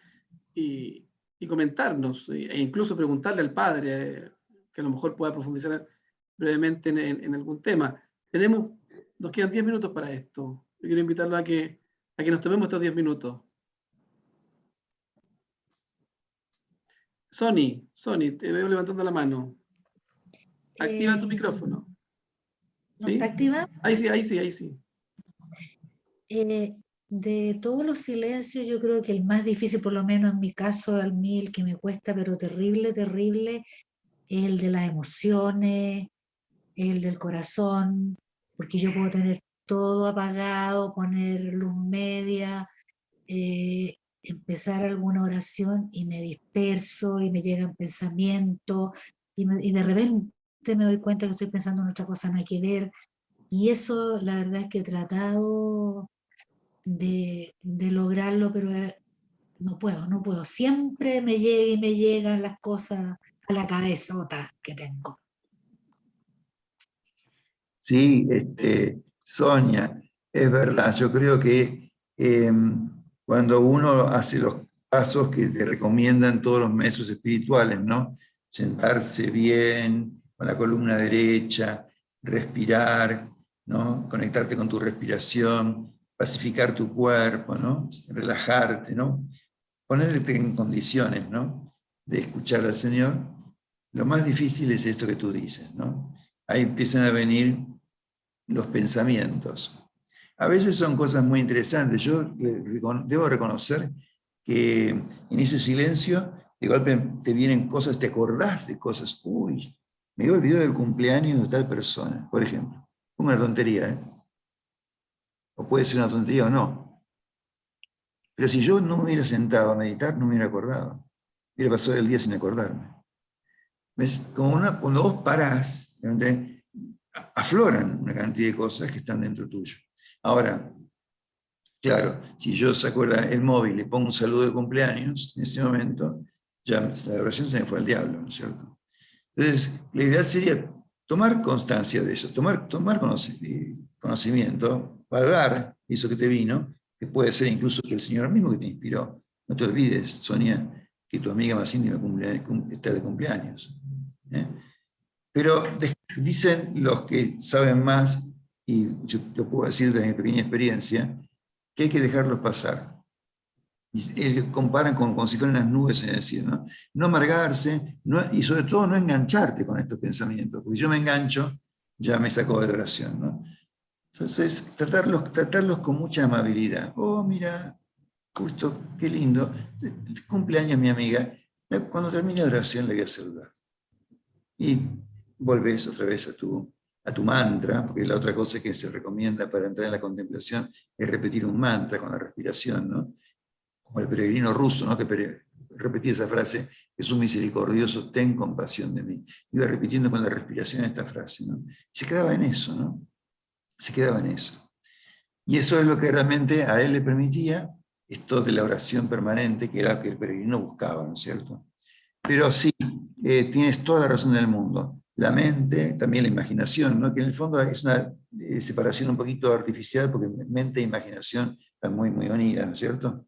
comentarnos, e incluso preguntarle al padre, que a lo mejor pueda profundizar brevemente en algún tema. Nos quedan 10 minutos para esto. Yo quiero invitarlo a que nos tomemos estos 10 minutos. Sony, te veo levantando la mano. Activa tu micrófono. ¿No ¿Sí? está activa? Ahí sí. De todos los silencios, yo creo que el más difícil, por lo menos en mi caso, el que me cuesta, pero terrible, es el de las emociones, el del corazón, porque yo puedo tener todo apagado, poner luz media, empezar alguna oración y me disperso y me llegan pensamientos y de repente me doy cuenta que estoy pensando en otra cosa nada que ver. Y eso, la verdad es que he tratado de lograrlo, pero no puedo. Siempre me llegan las cosas a la cabeza otras que tengo. Sí, Sonia, es verdad. Yo creo que cuando uno hace los pasos que te recomiendan todos los maestros espirituales, ¿no? Sentarse bien, con la columna derecha, respirar, ¿no? Conectarte con tu respiración, pacificar tu cuerpo, ¿no? Relajarte, ¿no? Ponerte en condiciones, ¿no? De escuchar al Señor. Lo más difícil es esto que tú dices, ¿no? Ahí empiezan a venir los pensamientos. A veces son cosas muy interesantes. Yo debo reconocer que en ese silencio, de golpe te vienen cosas, te acordás de cosas. Uy, me dio el video del cumpleaños de tal persona, por ejemplo. Una tontería, ¿eh? O puede ser una tontería o no. Pero si yo no me hubiera sentado a meditar, no me hubiera acordado. Hubiera pasado el día sin acordarme. ¿Ves? Cuando vos parás, ¿entendés? Afloran una cantidad de cosas que están dentro tuyo. Ahora, claro, si yo saco el móvil y le pongo un saludo de cumpleaños, en ese momento, ya la oración se me fue al diablo, ¿no es cierto? Entonces, la idea sería tomar constancia de eso, tomar conocimiento, valorar eso que te vino, que puede ser incluso que el Señor mismo que te inspiró. No te olvides, Sonia, que tu amiga más íntima está de cumpleaños. ¿Eh? Pero dicen los que saben más, y yo lo puedo decir desde mi pequeña experiencia, que hay que dejarlos pasar. Y ellos comparan como si fueran las nubes, es decir, no amargarse, y sobre todo no engancharte con estos pensamientos, porque yo me engancho, ya me saco de la oración, ¿no? Entonces, tratarlos con mucha amabilidad. Oh, mira, justo, qué lindo, cumpleaños mi amiga, cuando termine la oración le voy a saludar. Y volvés otra vez a tu mantra, porque la otra cosa que se recomienda para entrar en la contemplación es repetir un mantra con la respiración, ¿no? Como el peregrino ruso, ¿no? Que repetía esa frase: Jesús misericordioso, ten compasión de mí. Iba repitiendo con la respiración esta frase, ¿no? Y se quedaba en eso, ¿no? Se quedaba en eso. Y eso es lo que realmente a él le permitía esto de la oración permanente, que era lo que el peregrino buscaba, ¿no es cierto? Pero sí, tienes toda la razón del mundo. La mente, también la imaginación, ¿no? Que en el fondo es una separación un poquito artificial, porque mente e imaginación están muy, muy unidas, ¿no es cierto?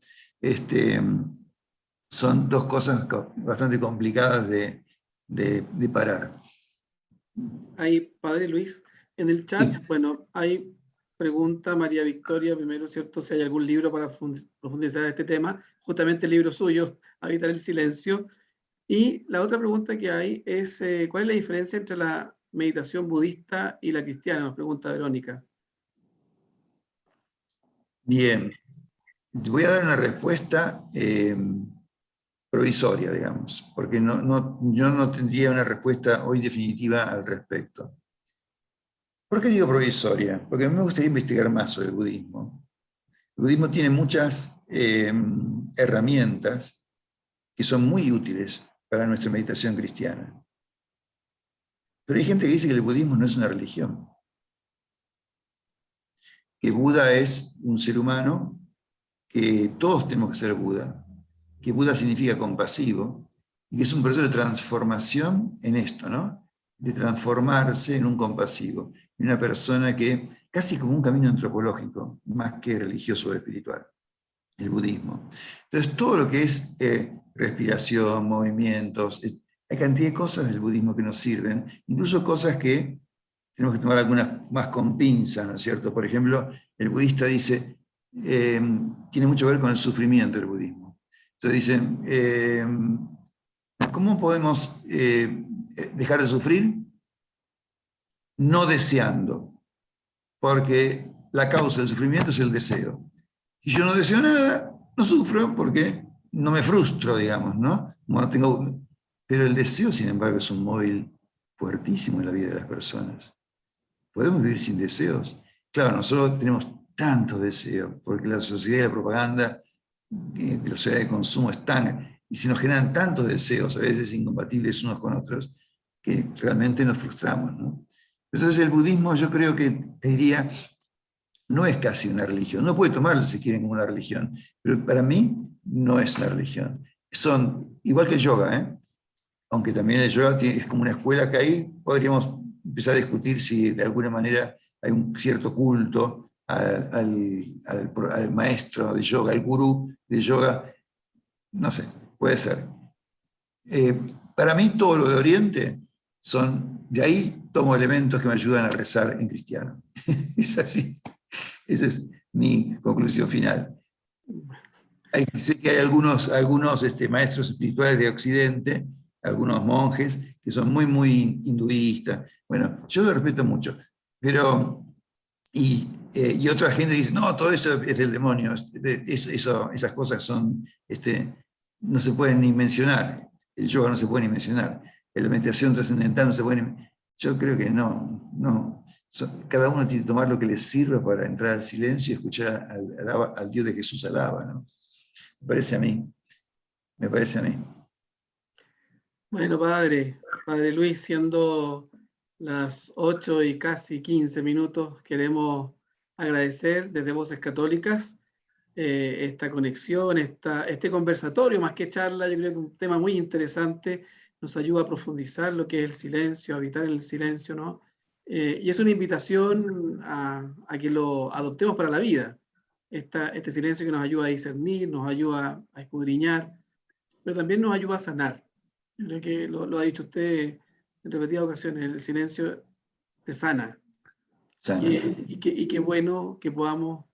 Son dos cosas bastante complicadas de parar. Ahí, Padre Luis, en el chat, bueno, hay pregunta María Victoria, primero, ¿cierto? Si hay algún libro para profundizar este tema, justamente el libro suyo, Habitar el Silencio. Y la otra pregunta que hay es, ¿cuál es la diferencia entre la meditación budista y la cristiana? Nos pregunta Verónica. Bien, voy a dar una respuesta provisoria, digamos, porque yo no tendría una respuesta hoy definitiva al respecto. ¿Por qué digo provisoria? Porque a mí me gustaría investigar más sobre el budismo. El budismo tiene muchas herramientas que son muy útiles para nuestra meditación cristiana. Pero hay gente que dice que el budismo no es una religión, que Buda es un ser humano, que todos tenemos que ser Buda, que Buda significa compasivo, y que es un proceso de transformación en esto, ¿no? De transformarse en un compasivo, en una persona que, casi como un camino antropológico, más que religioso o espiritual, el budismo. Entonces, todo lo que es respiración, movimientos, hay cantidad de cosas del budismo que nos sirven, incluso cosas que tenemos que tomar algunas más con pinzas, ¿no es cierto? Por ejemplo, el budista dice, tiene mucho que ver con el sufrimiento del budismo. Entonces dicen, ¿cómo podemos dejar de sufrir? No deseando, porque la causa del sufrimiento es el deseo. Si yo no deseo nada, no sufro porque no me frustro, digamos, ¿no? Pero el deseo, sin embargo, es un móvil fuertísimo en la vida de las personas. ¿Podemos vivir sin deseos? Claro, nosotros tenemos tantos deseos, porque la sociedad y la propaganda de la sociedad de consumo están, y se nos generan tantos deseos, a veces incompatibles unos con otros, que realmente nos frustramos, ¿no? Entonces el budismo, yo creo que, te diría, no es casi una religión. No puede tomarlo si quieren como una religión, pero para mí no es una religión. Son igual que el yoga, ¿eh? Aunque también el yoga es como una escuela que ahí podríamos empezar a discutir si de alguna manera hay un cierto culto al maestro de yoga, al gurú de yoga. No sé, puede ser. Para mí todo lo de Oriente de ahí tomo elementos que me ayudan a rezar en cristiano. Es así. Esa es mi conclusión final. Sé que hay algunos maestros espirituales de Occidente, algunos monjes, que son muy, muy hinduistas. Bueno, yo lo respeto mucho, pero, y otra gente dice, no, todo eso es del demonio, esas cosas son, no se pueden ni mencionar, el yoga no se puede ni mencionar, la meditación trascendental no se puede ni... Yo creo que no. Cada uno tiene que tomar lo que le sirva para entrar al silencio y escuchar al Dios de Jesús alaba, ¿no? Me parece a mí. Bueno, Padre Luis, siendo las 8 y casi 15 minutos, queremos agradecer desde Voces Católicas esta conexión, este conversatorio, más que charla. Yo creo que es un tema muy interesante nos ayuda a profundizar lo que es el silencio, a habitar en el silencio, ¿no? Y es una invitación a que lo adoptemos para la vida. Este silencio que nos ayuda a discernir, nos ayuda a escudriñar, pero también nos ayuda a sanar. Yo creo que lo ha dicho usted en repetidas ocasiones, el silencio te sana. Sana. Y qué bueno que podamos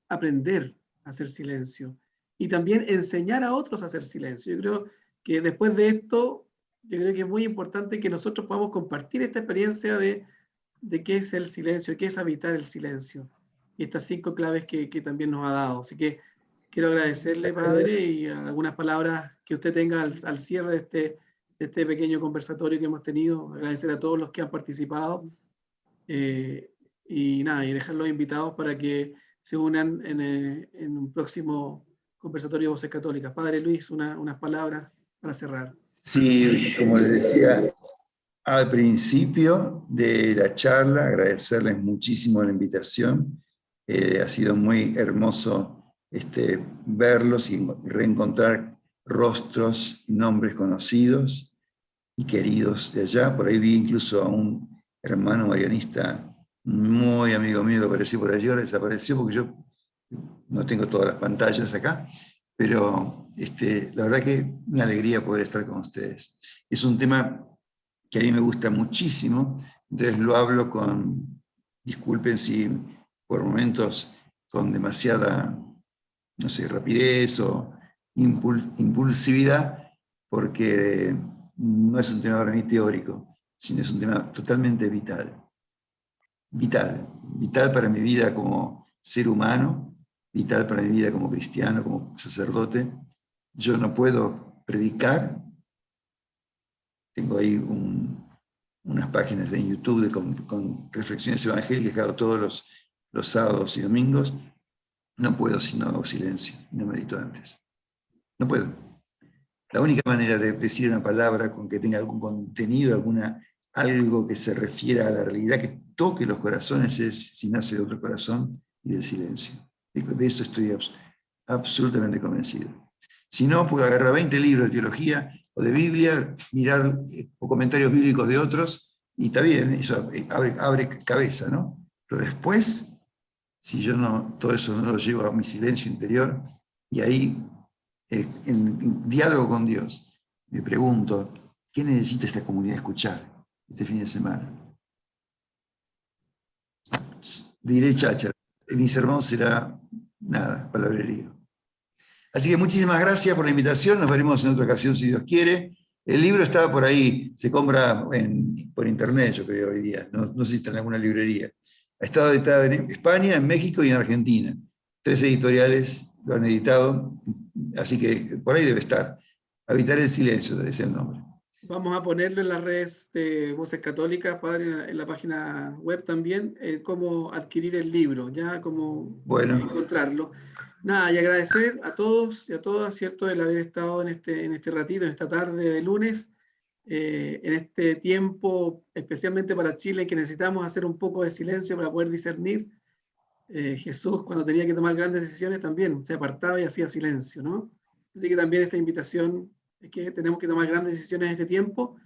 aprender a hacer silencio y también enseñar a otros a hacer silencio. Yo creo que después de esto, yo creo que es muy importante que nosotros podamos compartir esta experiencia de qué es el silencio, de qué es habitar el silencio, y estas 5 claves que también nos ha dado. Así que quiero agradecerle, Padre, y algunas palabras que usted tenga al cierre de este pequeño conversatorio que hemos tenido. Agradecer a todos los que han participado, y nada, y dejarlos invitados para que se unan en un próximo conversatorio de Voces Católicas. Padre Luis, unas palabras para cerrar. Sí, como les decía al principio de la charla, agradecerles muchísimo la invitación. Ha sido muy hermoso verlos y reencontrar rostros y nombres conocidos y queridos de allá. Por ahí vi incluso a un hermano marianista muy amigo mío que apareció por allí, ahora desapareció porque yo no tengo todas las pantallas acá, pero la verdad que una alegría poder estar con ustedes. Es un tema que a mí me gusta muchísimo, entonces lo hablo disculpen si por momentos con demasiada, no sé, rapidez o impulsividad, porque no es un tema para mí teórico, sino es un tema totalmente vital. Vital para mi vida como ser humano, vital para mi vida como cristiano, como sacerdote. Yo no puedo predicar. Tengo ahí unas páginas en YouTube con reflexiones evangélicas que hago todos los sábados y domingos. No puedo si no hago silencio y no medito antes. No puedo. La única manera de decir una palabra con que tenga algún contenido, algo que se refiera a la realidad, que toque los corazones, es si nace de otro corazón y del silencio. De eso estoy absolutamente convencido. Si no, puedo agarrar 20 libros de teología o de Biblia, mirar o comentarios bíblicos de otros, y está bien, eso abre cabeza, ¿no? Pero después, si yo todo eso no lo llevo a mi silencio interior, y ahí, en diálogo con Dios, me pregunto, ¿qué necesita esta comunidad escuchar este fin de semana? Diré cháchara, mi sermón será nada, palabrerío. Así que muchísimas gracias por la invitación, nos veremos en otra ocasión si Dios quiere. El libro está por ahí, se compra por internet, yo creo, hoy día, no sé si está en alguna librería. Ha estado editado en España, en México y en Argentina. 3 editoriales lo han editado, así que por ahí debe estar. Habitar el silencio, debe ser el nombre. Vamos a ponerlo en las redes de Voces Católicas, Padre, en la página web también, cómo adquirir el libro, ya cómo encontrarlo. Nada, y agradecer a todos y a todas, ¿cierto?, el haber estado en este ratito, en esta tarde de lunes, en este tiempo, especialmente para Chile, que necesitamos hacer un poco de silencio para poder discernir. Jesús, cuando tenía que tomar grandes decisiones, también se apartaba y hacía silencio, ¿no? Así que también esta invitación es que tenemos que tomar grandes decisiones en este tiempo,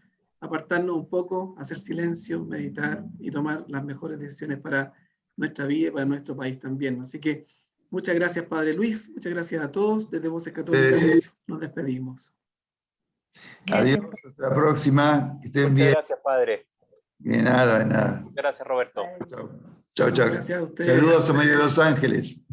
apartarnos un poco, hacer silencio, meditar y tomar las mejores decisiones para nuestra vida y para nuestro país también. Así que muchas gracias, Padre Luis, muchas gracias a todos. Desde Voces Católicas nos despedimos. Gracias. Adiós, hasta la próxima. Que estén bien. Gracias, Padre. De nada, de nada. Gracias, Roberto. Chao, chao. Gracias a ustedes. Saludos a María de los Ángeles.